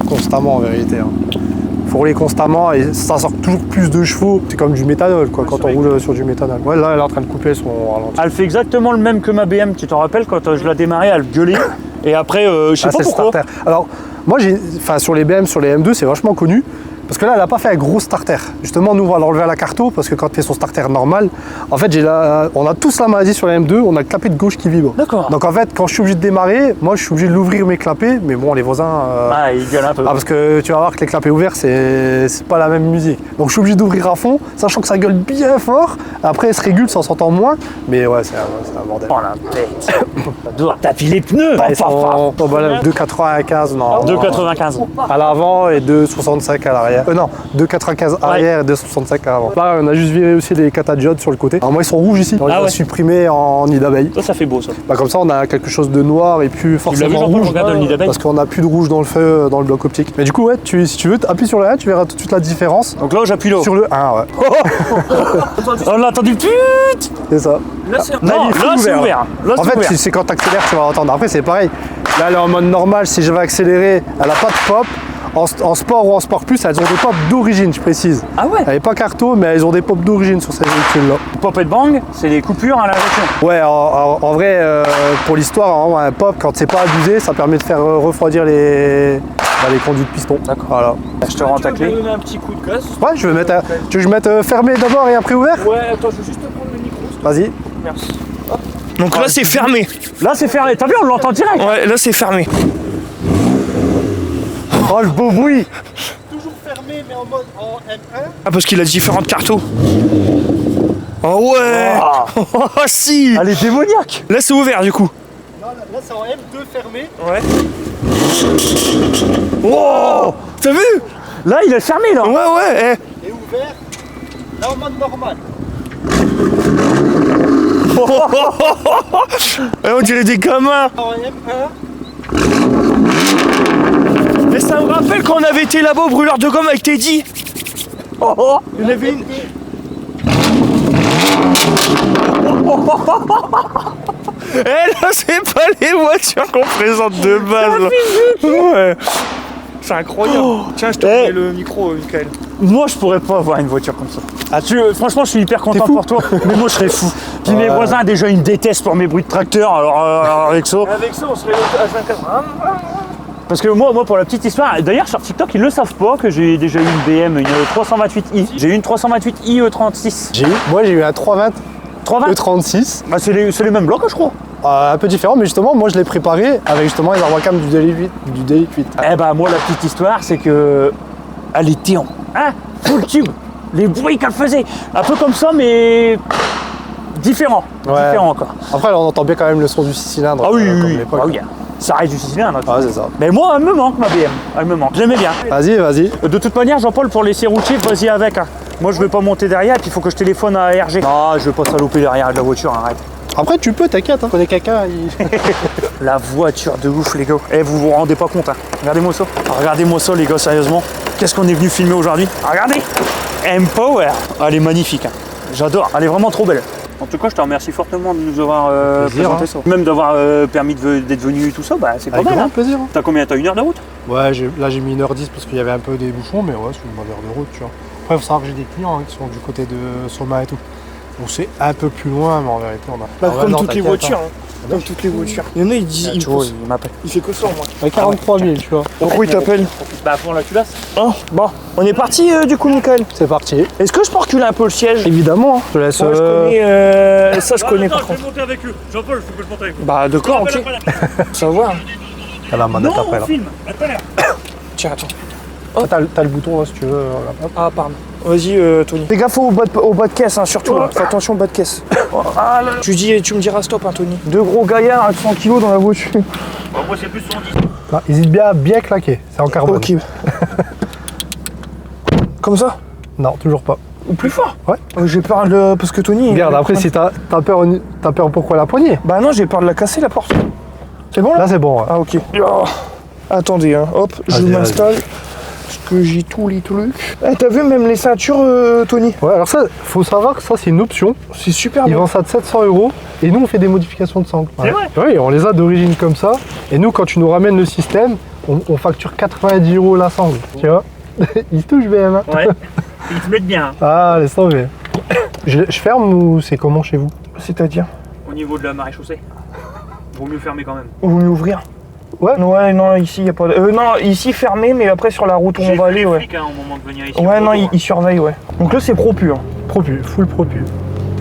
Speaker 1: constamment en vérité. Il faut rouler constamment et ça sort toujours plus de chevaux. C'est comme du méthanol quoi, quand on roule sur du méthanol. Ouais, là, elle est en train de couper son ralenti.
Speaker 3: Elle fait exactement le même que ma BM, tu t'en rappelles, quand je la démarrais, elle gueulait. Et après, je sais
Speaker 1: Ah,
Speaker 3: pas
Speaker 1: c'est
Speaker 3: pourquoi.
Speaker 1: starter. Alors, moi, sur les BM, sur les M2, c'est vachement connu. Parce que là, elle n'a pas fait un gros starter. Justement, nous, on va l'enlever à la carto parce que quand tu fais son starter normal, en fait, on a tous la maladie sur la M2, on a le clapet de gauche qui vibre.
Speaker 3: D'accord.
Speaker 1: Donc, en fait, quand je suis obligé de démarrer, moi, je suis obligé de l'ouvrir mes clapets. Mais bon, les voisins.
Speaker 3: Ah, il gueule un peu.
Speaker 1: parce que tu vas voir que les clapets ouverts, c'est pas la même musique. Donc, je suis obligé d'ouvrir à fond, sachant que ça gueule bien fort. Après, elle se régule, ça s'entend moins. Mais ouais, c'est un bordel.
Speaker 3: Oh la bête. Doit taper les pneus.
Speaker 1: Ils sont 2,95 non.
Speaker 3: 2,95.
Speaker 1: À l'avant et 2,65 à l'arrière. Non, 2,95 arrière et 2,65 à l'avant. Là, on a juste viré aussi les catadiodes sur le côté. Alors moi, ils sont rouges ici. On les a
Speaker 3: ouais.
Speaker 1: supprimés en nid d'abeille.
Speaker 3: Ça fait beau, ça.
Speaker 1: Bah, comme ça, on a quelque chose de noir et plus forcément
Speaker 3: vu, Jean-Paul,
Speaker 1: rouge.
Speaker 3: regarde le nid d'abeille.
Speaker 1: Parce qu'on n'a plus de rouge dans le feu, dans le bloc optique. Mais du coup, ouais, si tu veux, appuie sur le 1, tu verras tout de suite la différence.
Speaker 3: Donc là, j'appuie là.
Speaker 1: Sur le 1, ouais.
Speaker 3: On l'a entendu.
Speaker 1: C'est ça.
Speaker 4: Là, c'est
Speaker 3: Non,
Speaker 1: il est full
Speaker 3: là, c'est
Speaker 1: ouvert.
Speaker 3: ouvert. Là,
Speaker 1: En
Speaker 3: c'est
Speaker 1: fait,
Speaker 3: ouvert.
Speaker 1: c'est quand tu accélères, tu vas entendre. Après, c'est pareil. Là, elle est en mode normal. Si je vais accélérer, elle n'a pas de pop. en sport ou en sport plus, elles ont des pop d'origine, je précise.
Speaker 3: Ah ouais.
Speaker 1: Elles sont pas carto, mais elles ont des pop d'origine sur ces véhicules-là.
Speaker 3: Pop et bang, c'est les coupures à l'injection.
Speaker 1: Ouais, en vrai, pour l'histoire, un pop, quand c'est pas abusé, ça permet de faire refroidir les conduits de piston.
Speaker 3: D'accord.
Speaker 1: Voilà.
Speaker 3: Je te rends ta
Speaker 4: Tu
Speaker 3: clé.
Speaker 4: vas me donner un petit coup de gaz.
Speaker 1: Ouais, je vais mettre, tu veux que je mette fermé d'abord et après ouvert?
Speaker 4: Ouais, attends, je vais juste te prendre le micro.
Speaker 1: Vas-y.
Speaker 4: Merci.
Speaker 2: Donc là, c'est fermé.
Speaker 3: Là, c'est fermé. T'as vu, on l'entend direct.
Speaker 2: Ouais, là, c'est fermé.
Speaker 1: Oh, le beau bruit!
Speaker 4: Toujours fermé, mais en mode en M1.
Speaker 2: Ah, parce qu'il a différentes cartos. Oh ouais. Oh si.
Speaker 3: Elle est démoniaque.
Speaker 2: Là, c'est ouvert du coup.
Speaker 4: Là, c'est en M2 fermé.
Speaker 2: Ouais. Oh. T'as vu?
Speaker 3: Là, il est fermé, là.
Speaker 2: Ouais, ouais.
Speaker 4: Et ouvert. Là, en mode normal.
Speaker 2: On dirait des gamins.
Speaker 4: En M1.
Speaker 2: Mais ça me rappelle quand on avait été là-bas au brûleur de gomme avec Teddy.
Speaker 4: Il y en avait une.
Speaker 2: Eh là, c'est pas les voitures qu'on présente de base. Là. Ouais. C'est incroyable. Tiens, je te remets le micro, Michael.
Speaker 3: Moi, je pourrais pas avoir une voiture comme ça. Franchement, je suis hyper content
Speaker 1: fou
Speaker 3: pour toi, mais moi, je serais fou. Puis mes voisins, déjà, ils me détestent pour mes bruits de tracteur, alors avec ça.
Speaker 4: Avec ça, on serait H24.
Speaker 3: Parce que moi, pour la petite histoire, d'ailleurs, sur TikTok, ils le savent pas que j'ai déjà eu une BM, une 328i. J'ai eu une 328i E36.
Speaker 1: Moi, j'ai eu un 320
Speaker 3: 320
Speaker 1: E36.
Speaker 3: Bah, c'est les mêmes blocs, je crois.
Speaker 1: Un peu différent, mais justement, moi, je l'ai préparé avec justement les arbres cam du Daily 8.
Speaker 3: Eh bah, moi, la petite histoire, c'est que. Elle était en. Hein, full tube. Les bruits qu'elle faisait. Un peu comme ça, mais. Différent.
Speaker 1: Ouais.
Speaker 3: Différent encore.
Speaker 1: Après, là, on entend bien quand même le son du 6 cylindres.
Speaker 3: Ah oui,
Speaker 1: comme
Speaker 3: oui,
Speaker 1: l'époque.
Speaker 3: ah oui. Ça reste du 6 cylindres.
Speaker 1: Ah, c'est ça.
Speaker 3: Mais moi, elle me manque ma BM. Elle me manque. Je l'aimais bien.
Speaker 1: Vas-y, vas-y.
Speaker 3: De toute manière, Jean-Paul, pour laisser routier, vas-y avec. Hein. Moi, je vais pas monter derrière, puis il faut que je téléphone à RG. Non, je vais pas saloper derrière de la voiture, arrête.
Speaker 1: Après, tu peux, t'inquiète, hein. Connais quelqu'un,
Speaker 3: La voiture de ouf, les gars. Eh, vous vous rendez pas compte, hein. Regardez-moi ça. Regardez-moi ça, les gars, sérieusement. Qu'est-ce qu'on est venu filmer aujourd'hui? Regardez. M-Power. Elle est magnifique. Hein. J'adore. Elle est vraiment trop belle. En tout cas, je te remercie fortement de nous avoir présenté ça. Même d'avoir permis d'être venu et tout ça, bah, c'est pas
Speaker 1: Avec
Speaker 3: mal.
Speaker 1: grand
Speaker 3: Hein.
Speaker 1: plaisir.
Speaker 3: T'as combien? T'as 1 heure de route?
Speaker 1: Ouais, là, j'ai mis 1h10 parce qu'il y avait un peu des bouchons, mais ouais, c'est une bonne heure de route, tu vois. Après, il faut savoir que j'ai des clients qui sont du côté de Soma et tout. Donc c'est un peu plus loin, mais en vérité, on a.
Speaker 4: Bah,
Speaker 1: Ah ouais,
Speaker 4: comme
Speaker 1: non,
Speaker 4: toutes les
Speaker 1: t'inquiète,
Speaker 4: voitures.
Speaker 1: hein.
Speaker 4: Comme toutes les voitures. Il y en a, ils disent.
Speaker 3: Tu vois, il m'appelle.
Speaker 4: Il fait que ça, moi.
Speaker 1: Avec 43 000, tu vois.
Speaker 2: Pourquoi il t'appelle?
Speaker 3: Bah, pour la culasse.
Speaker 2: Oh, bon. On est parti du coup, Michael.
Speaker 1: C'est parti.
Speaker 2: Est-ce que je peux reculer un peu le siège?
Speaker 1: Évidemment, hein. Je te laisse.
Speaker 2: Moi, je connais. Ça, je connais par contre.
Speaker 3: Je vais monter avec eux. Jean-Paul, il faut que je monte avec eux.
Speaker 2: Bah, d'accord, ok. Ça va.
Speaker 1: T'as la manette
Speaker 3: Non,
Speaker 1: après,
Speaker 3: on
Speaker 1: là.
Speaker 3: filme. À tout à l'heure.
Speaker 2: Tiens, attends.
Speaker 1: Ah, t'as le bouton, là, si tu veux. Là. Hop.
Speaker 2: Ah, pardon. Vas-y, Tony. Fais gaffe au bas de caisse, hein, surtout. Hein. Fais attention au bas de caisse. Ah, là. Tu me diras stop, hein, Tony. Deux gros gaillards à 100 kilos dans la voiture.
Speaker 3: Moi, c'est plus 110.
Speaker 1: Là, hésite bien à bien claquer. C'est en carbone.
Speaker 2: Ok. Comme ça?
Speaker 1: Non, toujours pas.
Speaker 2: Ou plus fort?
Speaker 1: Ouais.
Speaker 2: J'ai peur de. Parce que Tony.
Speaker 1: Regarde, après, si t'as peur pourquoi la poignée?
Speaker 2: Bah non, j'ai peur de la casser, la porte. C'est bon là?
Speaker 1: Là, c'est bon. Ouais.
Speaker 2: Ah, ok. Oh. Attendez, hein. Hop, je
Speaker 1: Vas-y,
Speaker 2: m'installe. Parce que j'ai tous les trucs. Eh, t'as vu même les ceintures, Tony?
Speaker 1: Ouais, alors ça, faut savoir que ça, c'est une option.
Speaker 2: C'est super
Speaker 1: Ils
Speaker 2: bon.
Speaker 1: vendent ça de 700 €. Et nous, on fait des modifications de sangle.
Speaker 3: C'est vrai?
Speaker 1: Oui, on les a d'origine comme ça. Et nous, quand tu nous ramènes le système, on facture 90 € la sangle. Tu vois? Ils se touchent BM. Hein.
Speaker 3: Ouais. Ils te mettent bien.
Speaker 1: Ah, laisse tomber. Je ferme ou c'est comment chez vous?
Speaker 2: C'est-à-dire?
Speaker 3: Au niveau de la marée chaussée. Vaut mieux fermer quand même.
Speaker 2: Vous voulez ouvrir?
Speaker 1: Ouais.
Speaker 2: Ouais, non, ici, il a pas de. Non, ici fermé, mais après sur la route où on va aller, ouais.
Speaker 3: Hein, au moment de venir ici.
Speaker 2: Ouais, non, il surveille, ouais. Donc là, c'est propu. Hein.
Speaker 1: Propu, full propu.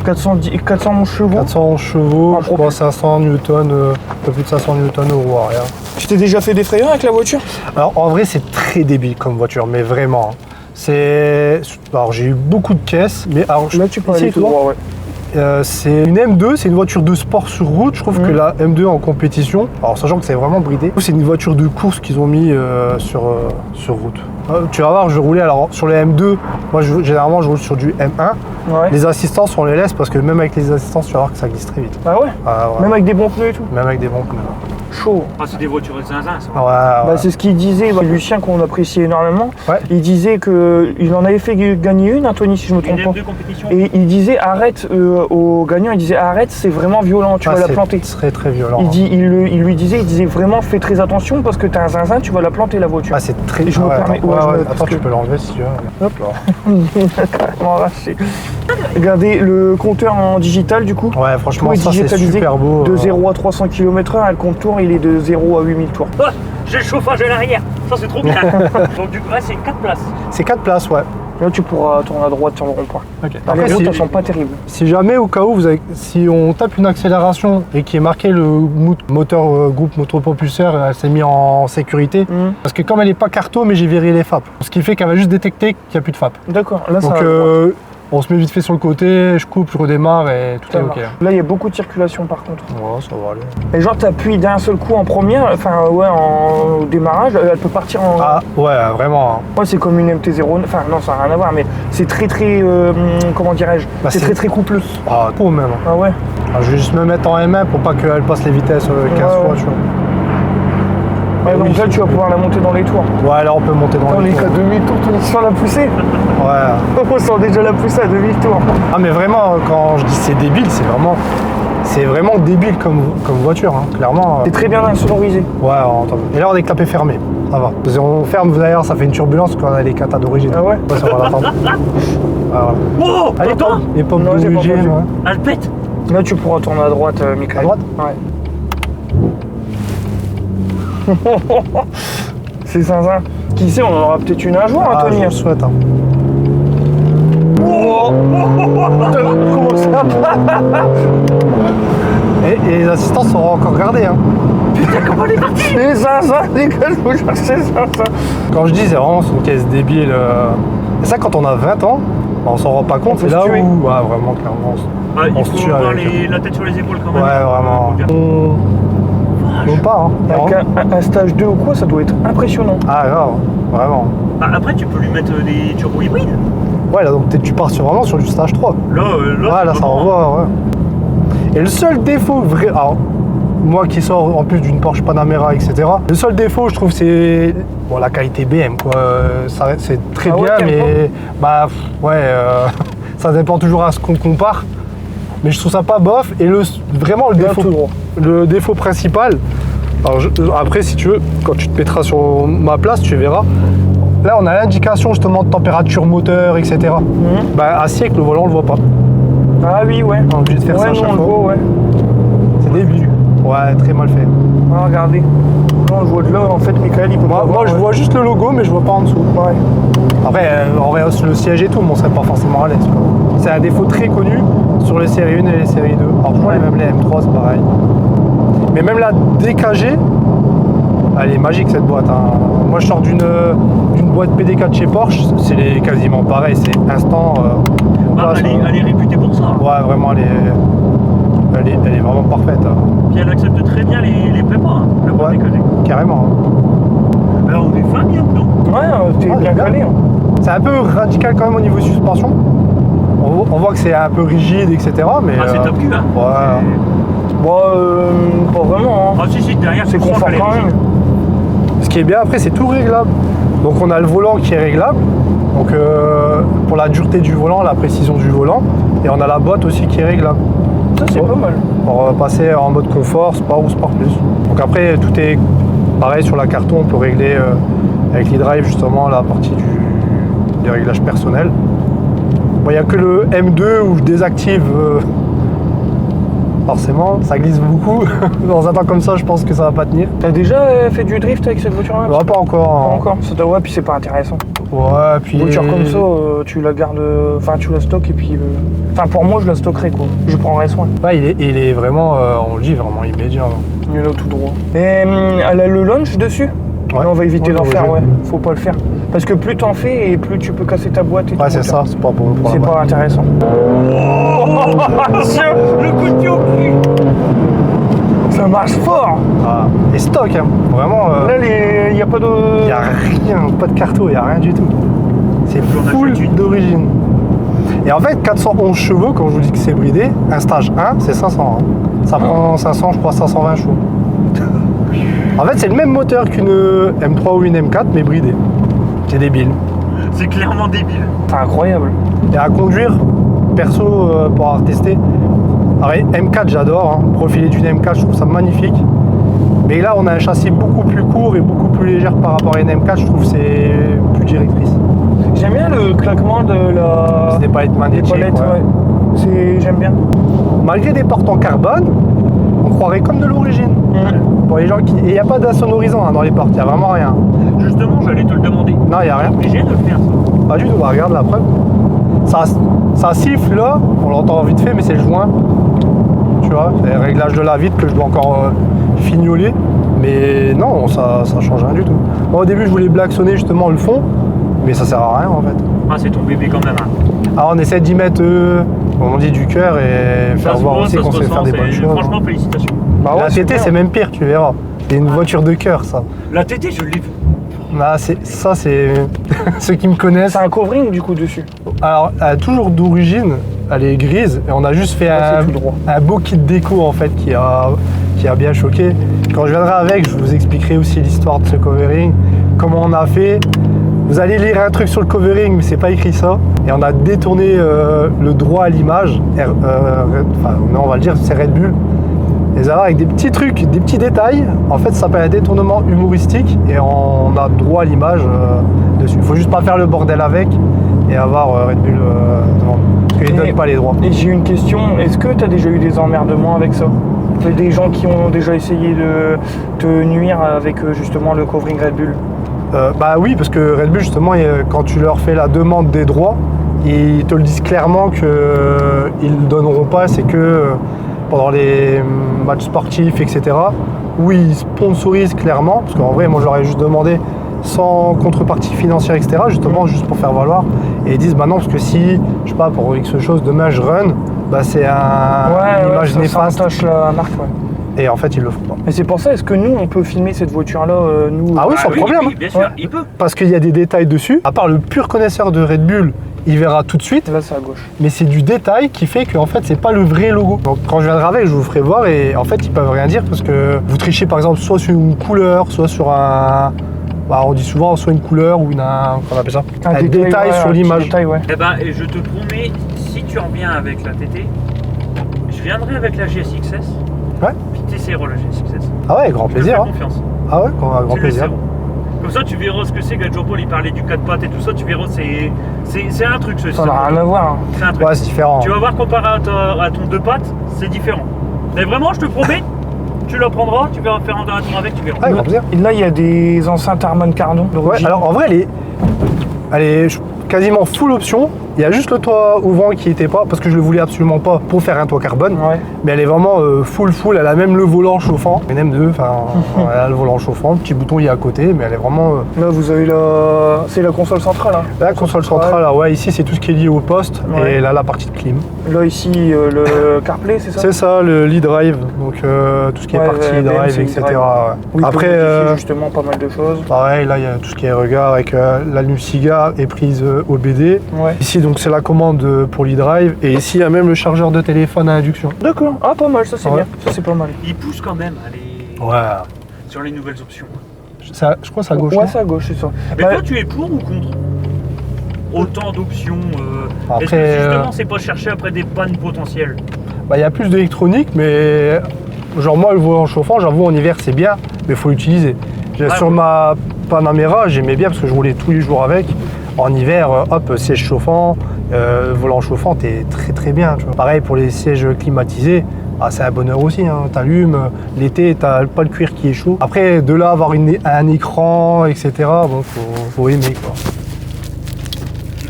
Speaker 2: 411 chevaux.
Speaker 1: 400 chevaux,
Speaker 2: En
Speaker 1: je crois 500 newtons, un peu plus de 500 newtons au roue arrière.
Speaker 2: Tu t'es déjà fait des frayeurs avec la voiture?
Speaker 1: Alors en vrai, c'est très débile comme voiture, mais vraiment. Alors j'ai eu beaucoup de caisses, mais alors
Speaker 2: Là, tu peux
Speaker 1: ici,
Speaker 2: aller tout
Speaker 1: tu vois,
Speaker 2: droit, ouais.
Speaker 1: c'est une M2, c'est une voiture de sport sur route. Je trouve que la M2 en compétition, alors sachant que c'est vraiment bridé, c'est une voiture de course qu'ils ont mis sur route. Tu vas voir, je roulais alors sur les M2, moi généralement je roule sur du M1.
Speaker 2: Ouais.
Speaker 1: Les assistances on les laisse parce que même avec les assistances tu vas voir que ça glisse très vite.
Speaker 2: Ah ouais?
Speaker 1: Ah, ouais.
Speaker 2: Même avec des bons pneus et tout?
Speaker 1: Même avec des bons pneus.
Speaker 2: chaud.
Speaker 3: Ah, c'est des voitures de zinzin, ça.
Speaker 1: Ouais,
Speaker 2: Bah, c'est ce qu'il disait, Lucien, qu'on apprécie énormément.
Speaker 1: Ouais.
Speaker 2: Il disait qu'il en avait fait gagner une, Anthony, si je me
Speaker 3: Une
Speaker 2: trompe pas.
Speaker 3: M2 compétition.
Speaker 2: Et il disait arrête au gagnant, il disait arrête, c'est vraiment violent, tu vas la planter.
Speaker 1: C'est très très violent.
Speaker 2: Il lui disait vraiment fais très attention parce que t'as un zinzin, tu vas la planter la voiture.
Speaker 1: Ah, c'est très.
Speaker 2: Et je me permets- ouais, je me- parce
Speaker 1: Attends,
Speaker 2: que-
Speaker 1: tu peux l'enlever si tu veux. Hop là.
Speaker 2: Carrément arraché. Regardez le compteur en digital du coup.
Speaker 1: Ouais, franchement,
Speaker 2: Tout est
Speaker 1: ça c'est
Speaker 2: digitalisé.
Speaker 1: super beau.
Speaker 2: De 0 à 300 km/h, et le compte tour il est de 0 à 8000 tours.
Speaker 3: Ouais, j'ai le chauffage à l'arrière. Ça, c'est trop bien. Donc, du coup, ouais, c'est 4 places.
Speaker 1: C'est 4 places, ouais.
Speaker 2: Là tu pourras tourner à droite sur le rond-point.
Speaker 1: Ok.
Speaker 2: Ah, les
Speaker 1: Après,
Speaker 2: routes
Speaker 1: si,
Speaker 2: elles sont pas terribles.
Speaker 1: si jamais au cas où, si on tape une accélération et qu'il est marqué le moteur groupe motopropulseur, elle s'est mis en sécurité. Parce que comme elle n'est pas carto, mais j'ai viré les FAP. Ce qui fait qu'elle va juste détecter qu'il n'y a plus de FAP.
Speaker 2: D'accord, là
Speaker 1: Donc
Speaker 2: ça
Speaker 1: on se met vite fait sur le côté, je coupe, je redémarre et tout
Speaker 2: ça
Speaker 1: est
Speaker 2: marche.
Speaker 1: ok.
Speaker 2: Là il y a beaucoup de circulation par contre.
Speaker 1: Ouais, ça va aller.
Speaker 2: Et genre t'appuies d'un seul coup en première, enfin ouais en démarrage, elle peut partir en...
Speaker 1: Ah ouais, vraiment.
Speaker 2: Ouais, c'est comme une MT-09, enfin non ça n'a rien à voir, mais c'est très comment dirais-je,
Speaker 1: Bah,
Speaker 2: c'est
Speaker 1: c'est-
Speaker 2: très très coupleuse.
Speaker 1: Ah, trop même.
Speaker 2: Ah ouais.
Speaker 1: Alors, je vais juste me mettre en M1 pour pas qu'elle passe les vitesses 15
Speaker 2: Ouais,
Speaker 1: fois,
Speaker 2: ouais.
Speaker 1: tu vois.
Speaker 2: Ouais, donc
Speaker 1: Oui,
Speaker 2: là tu vas pouvoir la monter dans les tours.
Speaker 1: Ouais, là on peut monter dans
Speaker 2: On
Speaker 1: les
Speaker 2: est
Speaker 1: tours.
Speaker 2: qu'à demi-tour, tu sens la poussée.
Speaker 1: Ouais.
Speaker 2: On sent déjà la poussée à demi-tour.
Speaker 1: Ah mais vraiment, quand je dis c'est débile, c'est vraiment débile comme voiture, hein. Clairement.
Speaker 2: C'est très bien insonorisé.
Speaker 1: Ouais, entend. Et là on est clapé fermé, ça va. Si on ferme d'ailleurs, ça fait une turbulence quand on a les catas d'origine.
Speaker 2: Ah ouais.
Speaker 1: Ça va l'attendre. Voilà.
Speaker 3: Wow,
Speaker 1: Allez,
Speaker 3: t'entends
Speaker 1: les pommes
Speaker 2: Non, j'ai pas
Speaker 1: d'origine,
Speaker 2: entendu.
Speaker 1: ouais.
Speaker 3: Elle pète.
Speaker 2: Là tu pourras tourner à droite, Michael.
Speaker 1: À droite?
Speaker 2: Ouais. C'est zinzin. Qui sait, on en aura peut-être une un jour,
Speaker 1: Ah,
Speaker 2: Anthony.
Speaker 1: je le souhaite. Hein.
Speaker 2: Comment ça
Speaker 1: Et les assistants seront encore gardés. Hein.
Speaker 2: Les zinzins, les gars, je vous jure, c'est zinzin.
Speaker 1: Quand je dis c'est vraiment une caisse débile. Et ça, quand on a 20 ans, on s'en rend pas compte.
Speaker 2: peut
Speaker 1: C'est
Speaker 2: se
Speaker 1: là
Speaker 2: tuer.
Speaker 1: où, ouais, vraiment, clairement.
Speaker 3: Ah,
Speaker 1: On
Speaker 3: il
Speaker 1: se
Speaker 3: faut
Speaker 1: tue
Speaker 3: avoir
Speaker 1: avec.
Speaker 3: la tête sur les épaules quand
Speaker 1: Ouais,
Speaker 3: même.
Speaker 1: vraiment. Non pas, hein.
Speaker 2: Avec un stage 2 ou quoi, ça doit être impressionnant.
Speaker 1: Ah, grave, vraiment.
Speaker 3: Bah, après, tu peux lui mettre des turbos hybrides.
Speaker 1: Ouais, là, donc tu pars vraiment sur du stage 3.
Speaker 3: Là,
Speaker 1: Ouais, là, ça
Speaker 3: vraiment-
Speaker 1: envoie, ouais. Et le seul défaut, alors, moi qui sors en plus d'une Porsche Panamera, etc., le seul défaut, je trouve, c'est bon, la qualité BM, quoi. C'est très
Speaker 2: Ah ouais,
Speaker 1: bien,
Speaker 2: carrément.
Speaker 1: mais bah, ouais, ça dépend toujours à ce qu'on compare. Mais je trouve ça pas bof. Et vraiment,
Speaker 2: Bien tout droit.
Speaker 1: le défaut principal, alors après, si tu veux, quand tu te mettras sur ma place, tu verras. Là, on a l'indication justement de température moteur, etc. Bah, à siècle, le volant, on le voit pas.
Speaker 2: Ah oui, ouais.
Speaker 1: On est obligé de faire
Speaker 2: Ouais,
Speaker 1: ça à
Speaker 2: non,
Speaker 1: chaque
Speaker 2: on le
Speaker 1: fois.
Speaker 2: voit, ouais.
Speaker 1: C'est débile. Ouais, très mal fait.
Speaker 2: Ah, regardez. Là, on le voit de là, en fait, Michael, il peut pas
Speaker 1: Moi,
Speaker 2: voir,
Speaker 1: je
Speaker 2: ouais.
Speaker 1: vois juste le logo, mais je vois pas en dessous.
Speaker 2: Ouais.
Speaker 1: Après, on verra le siège et tout, mais on serait pas forcément à l'aise, quoi. C'est un défaut très connu sur les séries 1 et les séries 2. Alors, je crois
Speaker 2: Ouais.
Speaker 1: même les M3, c'est pareil. Mais même la DKG, elle est magique cette boîte, hein. Moi, je sors d'une boîte PD4 chez Porsche, c'est quasiment pareil, c'est instant.
Speaker 3: Ah,
Speaker 1: voilà,
Speaker 3: elle est réputée pour ça.
Speaker 1: ouais, vraiment, elle est vraiment parfaite, hein.
Speaker 3: Puis elle accepte très bien les prépas, hein, la boîte
Speaker 1: Ouais.
Speaker 3: décalée.
Speaker 1: Carrément. Hein.
Speaker 3: Alors on est fin bien dedans.
Speaker 2: Ouais, t'es
Speaker 1: Ah,
Speaker 2: bien
Speaker 1: bien.
Speaker 2: calé. Hein.
Speaker 1: C'est un peu radical quand même au niveau suspension. On voit que c'est un peu rigide, etc. Mais,
Speaker 3: Ah, c'est top cul, hein.
Speaker 1: ouais.
Speaker 2: Bon, pas vraiment. Hein.
Speaker 3: Ah si, derrière,
Speaker 2: C'est
Speaker 3: tu sens
Speaker 2: confort
Speaker 3: qu'elle est
Speaker 2: quand
Speaker 3: rigide.
Speaker 2: même.
Speaker 1: Ce qui est bien après, c'est tout réglable. Donc on a le volant qui est réglable. Donc pour la dureté du volant, la précision du volant. Et on a la boîte aussi qui est réglable.
Speaker 2: Ça, c'est pas mal.
Speaker 1: Pour passer en mode confort, Sport ou Sport Plus. Donc après, tout est pareil sur la carton. On peut régler avec l'e-drive justement la partie des réglages personnels. Bon, il n'y a que le M2 où je désactive. Forcément, ça glisse beaucoup. Dans un temps comme ça, je pense que ça va pas tenir.
Speaker 2: T'as déjà fait du drift avec cette voiture-là?
Speaker 1: Ouais, pas encore.
Speaker 2: Pas
Speaker 1: hein.
Speaker 2: encore. Ouais, puis c'est pas intéressant.
Speaker 1: Ouais, puis.
Speaker 2: Une voiture comme ça, tu la gardes, enfin tu la stockes et puis, enfin pour moi je la stockerai quoi. Je prendrai soin.
Speaker 1: Ouais, il est vraiment, on le dit, vraiment immédiat. hein.
Speaker 2: Il est là tout droit. Et elle a le launch dessus.
Speaker 1: Ouais.
Speaker 2: On va éviter
Speaker 1: Ouais,
Speaker 2: d'en
Speaker 1: ouais,
Speaker 2: faire,
Speaker 1: je-
Speaker 2: ouais. Faut pas le faire. Parce que plus t'en fais et plus tu peux casser ta boîte et tout.
Speaker 1: Ouais, c'est ça, c'est pas pour
Speaker 2: C'est
Speaker 1: la boîte.
Speaker 2: pas intéressant.
Speaker 3: Le coup de pied au cul.
Speaker 2: Ça marche fort.
Speaker 1: Ah, et stock, hein. Vraiment.
Speaker 2: Là, il n'y a pas de.
Speaker 1: Il n'y a rien, pas de carto, il n'y a rien du tout. C'est
Speaker 3: J'en
Speaker 1: full
Speaker 3: achète une.
Speaker 1: d'origine. Et en fait, 411 chevaux, quand je vous dis que c'est bridé, un stage 1, c'est 500. hein. Ça prend 500, je crois 520 chevaux. En fait, c'est le même moteur qu'une M3 ou une M4, mais bridé. C'est débile.
Speaker 3: C'est clairement débile.
Speaker 2: C'est incroyable.
Speaker 1: Et à conduire, perso, pour avoir testé, pareil, M4 j'adore, hein. Profilé d'une M4, je trouve ça magnifique. Mais là, on a un châssis beaucoup plus court et beaucoup plus léger par rapport à une M4, je trouve que c'est plus directrice.
Speaker 2: J'aime bien le claquement de la...
Speaker 1: C'est des palettes magnétiques.
Speaker 2: palettes, ouais. J'aime bien.
Speaker 1: Malgré des portes en carbone, on croirait comme de l'origine. Pour les gens qui... Et il n'y a pas d'insonorisant hein, dans les portes, il n'y a vraiment rien.
Speaker 3: Justement, j'allais te le demander.
Speaker 1: Non, il n'y a rien.
Speaker 3: Obligé de le faire, ça.
Speaker 1: Pas du tout, bah, regarde la preuve. Ça siffle là, on l'entend vite fait, mais c'est le joint. Tu vois, c'est le réglage de la vitre que je dois encore fignoler. Mais non, ça change rien du tout. Moi, au début, je voulais blacksonner justement le fond, mais ça sert à rien en fait.
Speaker 3: Ah, c'est ton bébé quand même. Hein.
Speaker 1: Alors, on essaie d'y mettre, on dit du cœur et faire voir aussi qu'on sait faire des bonnes choses.
Speaker 3: Franchement, félicitations.
Speaker 1: Bah ouais, la TT, c'est même pire, tu verras. C'est une voiture de cœur, ça.
Speaker 3: La TT, je l'ai vue.
Speaker 1: Ah, ça, c'est ceux qui me connaissent.
Speaker 2: C'est un covering du coup dessus.
Speaker 1: Alors, elle a toujours d'origine, elle est grise, et on a juste fait un beau kit déco en fait qui a bien choqué. Quand je viendrai avec, je vous expliquerai aussi l'histoire de ce covering, comment on a fait. Vous allez lire un truc sur le covering, mais c'est pas écrit ça. Et on a détourné le droit à l'image. Enfin, non, on va le dire, c'est Red Bull. Et ça va avec des petits trucs, des petits détails. En fait, ça s'appelle un détournement humoristique et on a droit à l'image dessus. Il faut juste pas faire le bordel avec et avoir Red Bull devant nous. Parce qu'ils ne donnent pas les droits.
Speaker 2: Et j'ai une question, est-ce que tu as déjà eu des emmerdements avec ça? Des gens qui ont déjà essayé de te nuire avec justement le covering Red Bull?
Speaker 1: Bah oui, parce que Red Bull, justement, quand tu leur fais la demande des droits, ils te le disent clairement qu'ils ne le donneront pas. C'est que pendant les matchs sportifs, etc., où ils sponsorisent clairement, parce qu'en vrai, moi, je leur ai juste demandé sans contrepartie financière, etc., justement, juste pour faire valoir. Et ils disent, bah non, parce que si, je sais pas, pour X chose, demain, je run, bah c'est une image néfaste.
Speaker 2: Ça entache la marque, ouais.
Speaker 1: Et en fait, ils le font pas.
Speaker 2: Et c'est pour ça, est-ce que nous, on peut filmer cette voiture-là, nous?
Speaker 1: Ah oui, sans problème.
Speaker 3: Oui, bien sûr, il peut.
Speaker 1: Parce qu'il y a des détails dessus. À part le pur connaisseur de Red Bull, il verra tout de suite.
Speaker 2: Là, c'est à gauche.
Speaker 1: Mais c'est du détail qui fait qu'en fait, c'est pas le vrai logo. Donc quand je viendrai avec, je vous ferai voir et en fait, ils peuvent rien dire parce que vous trichez par exemple soit sur une couleur, soit sur un... Bah, on dit souvent soit une couleur ou on appelle ça un détail
Speaker 2: ouais,
Speaker 1: sur l'image.
Speaker 2: Ouais.
Speaker 3: Eh ben, et je te promets, si tu reviens avec la TT, je viendrai avec la GSXS.
Speaker 1: Ouais.
Speaker 3: Puis tu essaieras la GSXS.
Speaker 1: Ah ouais, grand
Speaker 3: Je te
Speaker 1: plaisir.
Speaker 3: fais
Speaker 1: Hein.
Speaker 3: confiance.
Speaker 1: Ah ouais, grand
Speaker 3: Tu
Speaker 1: plaisir.
Speaker 3: l'essaieras. Comme ça, tu verras ce que c'est. Quand Jean-Paul il parlait du 4 pattes et tout ça, tu verras, c'est un truc.
Speaker 2: Ça n'a rien à voir.
Speaker 3: C'est un truc.
Speaker 1: Ouais, c'est différent.
Speaker 3: Tu vas voir comparé à ton 2 pattes, c'est différent. Mais vraiment, je te promets, tu la prendras, tu vas faire un tour avec, tu verras.
Speaker 1: Ouais, grand plaisir.
Speaker 2: Et là, il y a des enceintes Harman Kardon.
Speaker 1: Ouais, alors en vrai, elle est quasiment full option. Il y a juste le toit ouvrant qui était pas, parce que je le voulais absolument pas pour faire un toit carbone.
Speaker 2: Ouais.
Speaker 1: Mais elle est vraiment full. Elle a même le volant chauffant. Une M2, enfin, elle a le volant chauffant. Le petit bouton il est à côté, mais elle est vraiment.
Speaker 2: Là, vous avez c'est la console centrale. Hein.
Speaker 1: La console centrale, là, ouais, ici c'est tout ce qui est lié au poste.
Speaker 2: Ouais.
Speaker 1: Et là, la partie de clim.
Speaker 2: Là, ici, le CarPlay, c'est ça?
Speaker 1: C'est ça, le e-drive. Donc tout ce qui est partie e-drive, etc. Ouais.
Speaker 2: Oui,
Speaker 1: Après,
Speaker 2: modifier justement pas mal de choses.
Speaker 1: pareil, là il y a tout ce qui est regard avec la lume cigare et prise OBD.
Speaker 2: Ouais.
Speaker 1: Ici, donc c'est la commande pour l'e-drive. Et ici, il y a même le chargeur de téléphone à induction.
Speaker 2: D'accord. Ah, pas mal, ça c'est
Speaker 1: Ouais.
Speaker 2: bien. Ça c'est pas mal.
Speaker 3: Il pousse quand même à aller
Speaker 1: Ouais.
Speaker 3: sur les nouvelles options.
Speaker 1: Je crois que c'est à gauche.
Speaker 2: Ouais,
Speaker 1: non
Speaker 2: c'est à gauche, c'est ça.
Speaker 3: Mais
Speaker 2: Bah,
Speaker 3: toi, tu es pour ou contre autant d'options
Speaker 1: Après,
Speaker 3: Est-ce que justement, c'est pas chercher après des pannes potentielles?
Speaker 1: bah, il y a plus d'électronique, mais genre moi, le volant chauffant, j'avoue, en hiver, c'est bien, mais il faut l'utiliser. Sur
Speaker 3: ouais.
Speaker 1: ma Panamera, j'aimais bien parce que je roulais tous les jours avec. En hiver, hop, siège chauffant, volant chauffant, t'es très bien. Tu vois. Pareil pour les sièges climatisés, ah, c'est un bonheur aussi. Hein. T'allumes, l'été, t'as pas le cuir qui est chaud. Après, de là, avoir un écran, etc., bon, faut aimer, quoi.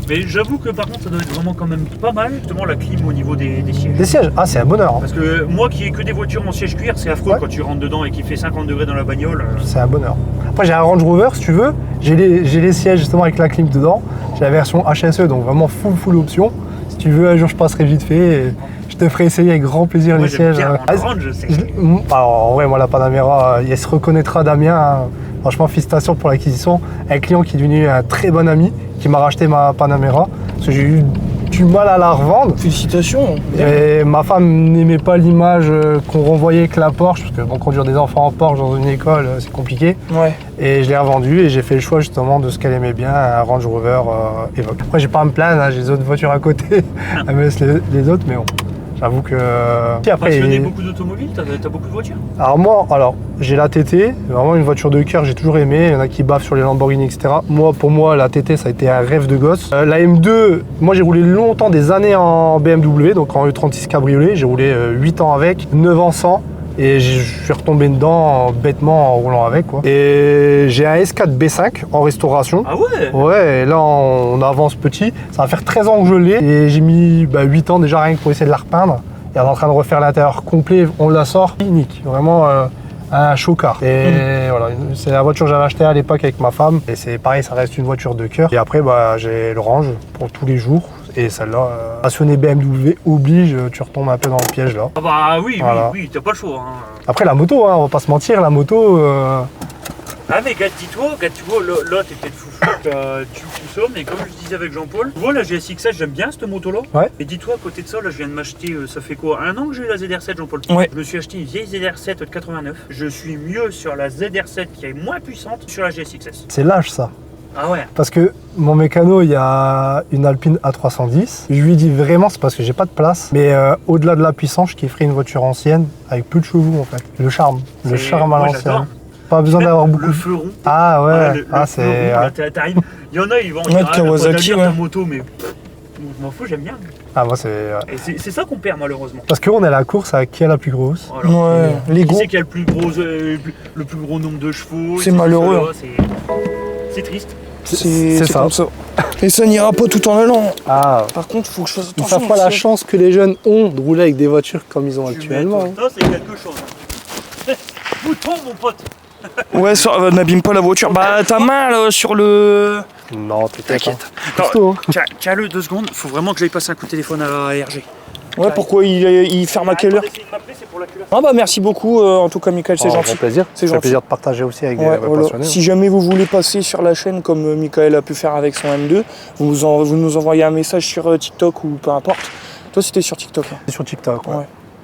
Speaker 3: Mais j'avoue que par contre, ça doit être vraiment quand même pas mal, justement, la clim au niveau des sièges.
Speaker 1: Les sièges, ah, c'est un bonheur. Hein.
Speaker 3: Parce que moi qui ai que des voitures en siège cuir, c'est affreux
Speaker 1: Ouais.
Speaker 3: quand tu rentres dedans et qu'il fait 50 degrés dans la bagnole.
Speaker 1: C'est un bonheur. Après, j'ai un Range Rover, si tu veux. J'ai les sièges justement avec la clim dedans. J'ai la version HSE, donc vraiment full option. Si tu veux, un jour, je passerai vite fait. Et je te ferai essayer avec grand plaisir
Speaker 3: Moi,
Speaker 1: les
Speaker 3: j'aime
Speaker 1: sièges.
Speaker 3: bien
Speaker 1: Ah,
Speaker 3: en Range, je sais.
Speaker 1: Alors, en vrai, moi, la Panamera, il se reconnaîtra, Damien. Hein. Franchement, félicitations pour l'acquisition. Un client qui est devenu un très bon ami, qui m'a racheté ma Panamera. Parce que j'ai eu du mal à la revendre.
Speaker 2: Félicitations.
Speaker 1: Et ma femme n'aimait pas l'image qu'on renvoyait que la Porsche, parce que bon, conduire des enfants en Porsche dans une école, c'est compliqué.
Speaker 2: Ouais.
Speaker 1: Et je l'ai revendue et j'ai fait le choix justement de ce qu'elle aimait bien, un Range Rover Evoque. Après, j'ai pas à me plaindre, hein, j'ai des autres voitures à côté, elle me laisse les autres, mais bon. J'avoue que. Puis après,
Speaker 3: Passionné beaucoup d'automobiles, t'as beaucoup de voitures.
Speaker 1: alors moi, j'ai la TT, vraiment une voiture de cœur, j'ai toujours aimé. Il y en a qui bavent sur les Lamborghini, etc. Pour moi, la TT, ça a été un rêve de gosse. La M2, moi j'ai roulé longtemps, des années en BMW, donc en E36 cabriolet. J'ai roulé 8 ans avec, 9 ans sans. Et je suis retombé dedans bêtement en roulant avec, quoi. Et j'ai un S4 B5 en restauration.
Speaker 3: Ah ouais.
Speaker 1: Ouais, et là on avance petit. Ça va faire 13 ans que je l'ai. Et j'ai mis 8 ans déjà rien que pour essayer de la repeindre. Et on est en train de refaire l'intérieur complet. On la sort, unique. Vraiment un chocard. Et voilà, c'est la voiture que j'avais achetée à l'époque avec ma femme. Et c'est pareil, ça reste une voiture de cœur. Et après, j'ai le Range pour tous les jours. Et celle-là, passionné BMW oblige, tu retombes un peu dans le piège là.
Speaker 3: Ah bah oui,
Speaker 1: Voilà.
Speaker 3: oui, t'as pas le choix. Hein.
Speaker 1: Après la moto, on va pas se mentir, la moto.
Speaker 3: Ah mais gars, dis-toi, tu vois, là t'es peut-être foufou, tu consommes, mais comme je disais avec Jean-Paul, tu vois la GSX-S, j'aime bien cette moto-là.
Speaker 1: Ouais.
Speaker 3: Et dis-toi, à côté de ça, là je viens de m'acheter, ça fait quoi, 1 an que j'ai eu la ZR7, Jean-Paul.
Speaker 2: Ouais.
Speaker 3: Je me suis acheté une vieille ZR7 de 89. Je suis mieux sur la ZR7 qui est moins puissante sur la GSX-S.
Speaker 1: C'est l'âge ça.
Speaker 3: Ah ouais.
Speaker 1: Parce que mon mécano, il y a une Alpine A310. Je lui dis vraiment, c'est parce que j'ai pas de place. Mais au-delà de la puissance, je kifferais une voiture ancienne avec peu de chevaux en fait. Le charme à
Speaker 3: Moi,
Speaker 1: l'ancienne.
Speaker 3: j'adore.
Speaker 1: Pas besoin
Speaker 3: Même
Speaker 1: d'avoir beaucoup.
Speaker 3: le fleuron.
Speaker 1: Ah ouais,
Speaker 3: Voilà, le
Speaker 1: c'est.
Speaker 3: fleuron, là, t'arrives. Il y en a, ils vont
Speaker 2: Ouais, Kawasaki, ouais.
Speaker 3: ta moto, mais je m'en fous, j'aime bien.
Speaker 1: Ah, moi c'est.
Speaker 3: Et c'est ça qu'on perd malheureusement.
Speaker 1: Parce qu'on est à la course à qui est la plus grosse.
Speaker 3: Voilà.
Speaker 2: Ouais.
Speaker 3: Qui
Speaker 2: L'ego.
Speaker 3: c'est qui a le plus gros nombre de chevaux?
Speaker 2: C'est malheureux.
Speaker 3: C'est triste.
Speaker 1: C'est ça.
Speaker 2: comme ça. Et ça n'ira pas tout en allant.
Speaker 1: Ah.
Speaker 2: Par contre, il faut que je fasse
Speaker 1: Ils
Speaker 2: attention.
Speaker 1: savent pas la
Speaker 2: parce que-
Speaker 1: chance que les jeunes ont de rouler avec des voitures comme ils ont actuellement.
Speaker 3: Ça, c'est quelque chose. Bouton, mon pote.
Speaker 2: Ouais, ça n'abîme pas la voiture. Bah, ta main là sur le.
Speaker 1: Non,
Speaker 2: T'inquiète.
Speaker 1: Costaud, hein.
Speaker 3: Tiens-le 2 secondes, faut vraiment que j'aille passer un coup de téléphone à la RG.
Speaker 2: Ouais, pourquoi il ferme à quelle heure? Ah bah merci beaucoup en tout cas Michael, c'est
Speaker 1: Oh,
Speaker 2: gentil.
Speaker 1: grand plaisir.
Speaker 2: C'est
Speaker 1: Ça fait
Speaker 2: gentil.
Speaker 1: plaisir de partager aussi avec
Speaker 2: Ouais,
Speaker 1: des
Speaker 2: voilà.
Speaker 1: passionnés.
Speaker 2: Si jamais vous voulez passer sur la chaîne comme Michael a pu faire avec son M2, vous nous envoyez un message sur TikTok ou peu importe. Toi c'était sur TikTok. Hein.
Speaker 1: C'est sur TikTok. Ouais.
Speaker 2: Ouais.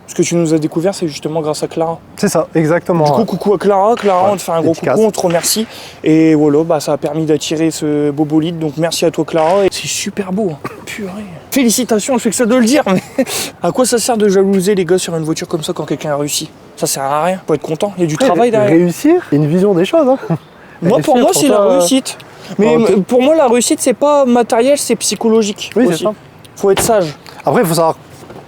Speaker 2: Ce que tu nous as découvert, c'est justement grâce à Clara.
Speaker 1: C'est ça, exactement.
Speaker 2: Du coup, coucou à Clara. Clara,
Speaker 1: Ouais,
Speaker 2: on te fait un gros
Speaker 1: efficace.
Speaker 2: coucou, on te remercie. Et voilà, bah, ça a permis d'attirer ce beau bolide. Donc merci à toi, Clara. Et c'est super beau. Hein. Purée. Félicitations, je fais que ça de le dire. Mais à quoi ça sert de jalouser les gars sur une voiture comme ça quand quelqu'un a réussi? Ça sert à rien. Faut être content. Il y a du travail derrière.
Speaker 1: Réussir, il y a une vision des choses. Hein.
Speaker 2: Moi, pour moi, c'est la réussite. Mais
Speaker 1: ok.
Speaker 2: pour moi, la réussite, c'est pas matériel, c'est psychologique.
Speaker 1: Oui, c'est
Speaker 2: aussi.
Speaker 1: ça.
Speaker 2: Faut être sage.
Speaker 1: Après, il faut savoir,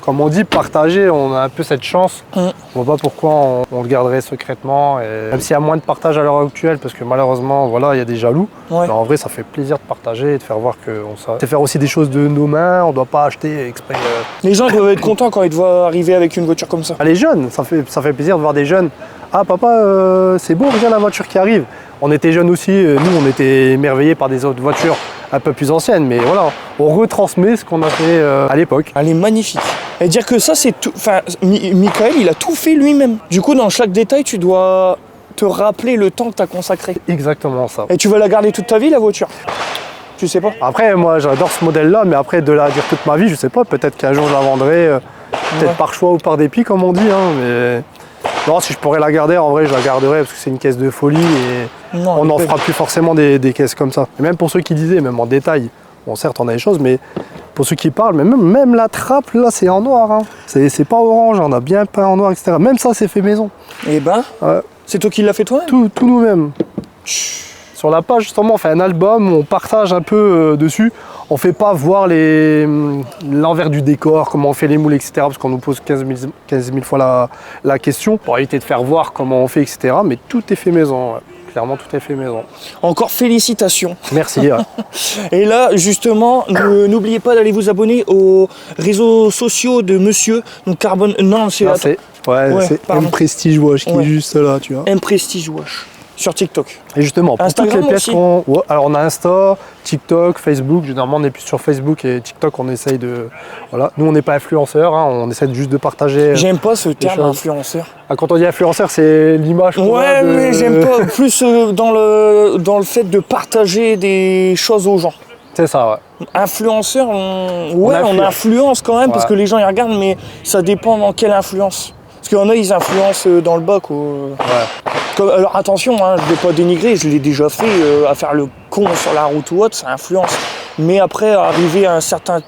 Speaker 1: comme on dit, partager. On a un peu cette chance. On voit pas pourquoi on le garderait secrètement. Et même s'il y a moins de partage à l'heure actuelle, parce que malheureusement, voilà, il y a des jaloux.
Speaker 2: Ouais.
Speaker 1: Mais en vrai, ça fait plaisir de partager et de faire voir qu'on sait. C'est faire aussi des choses de nos mains. On doit pas acheter exprès.
Speaker 2: Les gens doivent être contents quand ils te voient arriver avec une voiture comme ça.
Speaker 1: Les jeunes, ça fait plaisir de voir des jeunes. Ah papa, c'est beau, regarde la voiture qui arrive. On était jeunes aussi, nous on était émerveillés par des autres voitures un peu plus anciennes, mais voilà, on retransmet ce qu'on a fait à l'époque.
Speaker 2: Elle est magnifique. Et dire que ça, c'est tout. Enfin, Michael, il a tout fait lui-même. Du coup, dans chaque détail, tu dois te rappeler le temps que tu as consacré.
Speaker 1: Exactement ça.
Speaker 2: Et tu vas la garder toute ta vie, la voiture? Tu sais pas?
Speaker 1: Après, moi j'adore ce modèle-là, mais après de la dire toute ma vie, je sais pas, peut-être qu'un jour je la vendrai, peut-être
Speaker 2: Ouais.
Speaker 1: par choix ou par dépit, comme on dit, hein, mais. Non, si je pourrais la garder, en vrai, je la garderais parce que c'est une caisse de folie et
Speaker 2: Non,
Speaker 1: on n'en
Speaker 2: elle est
Speaker 1: fera plus forcément des caisses comme ça. Et même pour ceux qui disaient, même en détail, bon, certes, on a des choses, mais pour ceux qui parlent, mais même la trappe, là, c'est en noir. Hein. C'est pas orange, on a bien peint en noir, etc. Même ça, c'est fait maison.
Speaker 2: Eh ben,
Speaker 1: Ouais.
Speaker 2: c'est toi qui l'as fait toi-même?
Speaker 1: Tout nous-mêmes. Sur la page, justement, on fait un album, on partage un peu dessus. On fait pas voir l'envers du décor, comment on fait les moules, etc. Parce qu'on nous pose 15 000 fois la question pour éviter de faire voir comment on fait, etc. Mais tout est fait maison. Ouais. Clairement, tout est fait maison.
Speaker 2: Encore félicitations.
Speaker 1: Merci. Ouais.
Speaker 2: Et là, justement, n'oubliez pas d'aller vous abonner aux réseaux sociaux de monsieur. Donc Carbone. Non, c'est
Speaker 1: Là, c'est
Speaker 2: pardon.
Speaker 1: M Prestige Wash qui
Speaker 2: Ouais.
Speaker 1: est juste là, tu vois.
Speaker 2: M Prestige Wash sur TikTok.
Speaker 1: Et justement, pour
Speaker 2: Instagram
Speaker 1: toutes les pièces
Speaker 2: aussi.
Speaker 1: qu'on... Ouais, alors on a Insta, TikTok, Facebook. Généralement, on est plus sur Facebook et TikTok, on essaye de... Voilà. Nous, on n'est pas influenceurs, hein, on essaie juste de partager...
Speaker 2: J'aime pas ce terme
Speaker 1: choses.
Speaker 2: influenceur.
Speaker 1: Ah, quand on dit influenceur, c'est l'image qu'on a
Speaker 2: Ouais,
Speaker 1: de...
Speaker 2: mais j'aime pas. Plus dans le fait de partager des choses aux gens.
Speaker 1: C'est ça, ouais.
Speaker 2: Influenceur, on
Speaker 1: influence.
Speaker 2: influence quand même parce
Speaker 1: Ouais.
Speaker 2: que les gens ils regardent, mais ça dépend dans quelle influence. Parce qu'il y en a, ils influencent dans le bas, quoi.
Speaker 1: Ouais.
Speaker 2: Alors attention, hein, je ne vais pas dénigrer, je l'ai déjà fait, à faire le con sur la route ou autre, ça influence. Mais après, arriver à un certain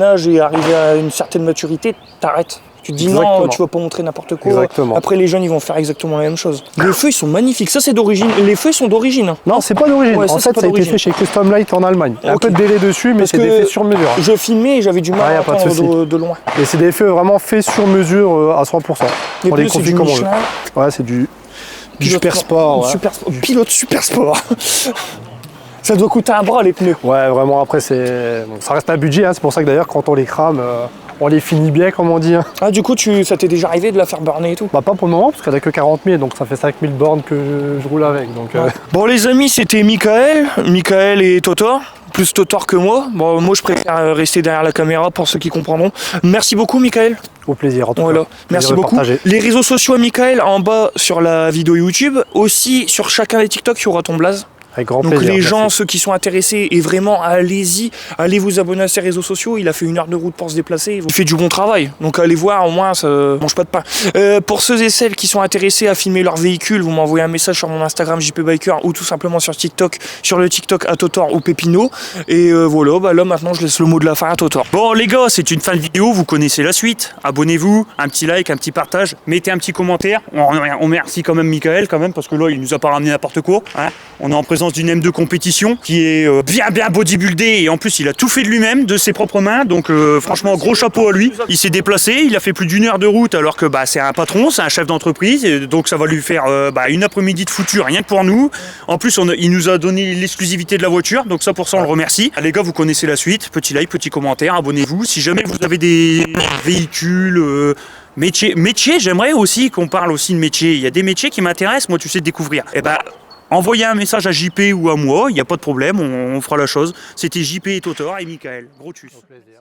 Speaker 2: âge et arriver à une certaine maturité, t'arrêtes. Tu te dis
Speaker 1: Exactement.
Speaker 2: non, tu vas pas montrer n'importe quoi.
Speaker 1: Exactement.
Speaker 2: Après, les jeunes, ils vont faire exactement la même chose. Les feux, ils sont magnifiques. Ça, c'est d'origine. Les feux sont d'origine. Hein.
Speaker 1: Non, c'est pas d'origine.
Speaker 2: Ouais, ça,
Speaker 1: En
Speaker 2: c'est
Speaker 1: fait,
Speaker 2: pas
Speaker 1: ça a été
Speaker 2: d'origine.
Speaker 1: fait chez Custom Light en Allemagne. Il y a un
Speaker 2: Ok.
Speaker 1: peu de délai dessus, mais
Speaker 2: Parce
Speaker 1: c'est des
Speaker 2: que
Speaker 1: faits sur mesure.
Speaker 2: Je filmais et j'avais du mal
Speaker 1: Ah, y
Speaker 2: à
Speaker 1: a pas de
Speaker 2: entendre
Speaker 1: souci.
Speaker 2: de loin.
Speaker 1: Et c'est des feux vraiment faits sur mesure à 100%.
Speaker 2: Les
Speaker 1: On les
Speaker 2: bleus, c'est
Speaker 1: confie
Speaker 2: du
Speaker 1: comme on veut.
Speaker 2: Michelin.
Speaker 1: Ouais, c'est du
Speaker 2: Pilote
Speaker 1: super sport. Ouais.
Speaker 2: Pilote super sport. Ça doit coûter un bras, les pneus.
Speaker 1: Ouais, vraiment, après, ça reste un budget. Hein. C'est pour ça que d'ailleurs, quand on les crame, on les finit bien, comme on dit. Hein.
Speaker 2: Ah, du coup, ça t'est déjà arrivé de la faire burner et tout?
Speaker 1: Bah, pas pour le moment, parce qu'elle a que 40 000, donc ça fait 5 000 bornes que je roule avec. Donc,
Speaker 2: Bon, les amis, c'était Michael et Totor. Plus Totor que moi. Bon, moi, je préfère rester derrière la caméra pour ceux qui comprendront. Merci beaucoup, Michael.
Speaker 1: au plaisir, en tout
Speaker 2: Voilà,
Speaker 1: cas.
Speaker 2: merci
Speaker 1: Plaisir de
Speaker 2: beaucoup.
Speaker 1: partager.
Speaker 2: Les réseaux sociaux à Michael en bas sur la vidéo YouTube. Aussi, sur chacun des TikTok, il y aura ton blaze.
Speaker 1: Avec grand
Speaker 2: Donc
Speaker 1: plaisir.
Speaker 2: les gens,
Speaker 1: merci.
Speaker 2: ceux qui sont intéressés, et vraiment allez-y, allez vous abonner à ses réseaux sociaux. Il a fait 1 heure de route pour se déplacer. Il fait du bon travail. Donc allez voir, au moins ça mange pas de pain. Pour ceux et celles qui sont intéressés à filmer leur véhicule, vous m'envoyez un message sur mon Instagram JP Biker ou tout simplement sur TikTok, sur le TikTok à Totor ou Pépino. Et voilà, bah là maintenant je laisse le mot de la fin à Totor.
Speaker 3: Bon les gars, c'est une fin de vidéo, vous connaissez la suite. Abonnez-vous, un petit like, un petit partage, mettez un petit commentaire. On remercie quand même Michael quand même parce que là il nous a pas ramené n'importe quoi. Hein. On est en présence d'une M2 compétition qui est bien bodybuildé et en plus il a tout fait de lui-même, de ses propres mains. Donc franchement gros chapeau à lui. Il s'est déplacé, il a fait plus d'1 heure de route alors que bah, c'est un patron, c'est un chef d'entreprise. Et donc ça va lui faire une après-midi de foutu rien que pour nous. En plus il nous a donné l'exclusivité de la voiture, donc ça pour ça on le remercie. Ah, les gars vous connaissez la suite, petit like, petit commentaire, abonnez-vous. Si jamais vous avez des véhicules... métier, j'aimerais aussi qu'on parle aussi de métier. Il y a des métiers qui m'intéressent, moi tu sais, de découvrir. Et ben envoyez un message à JP ou à moi, il n'y a pas de problème, on fera la chose. C'était JP et Totor et Michael. Gros tchuss.
Speaker 1: Au plaisir.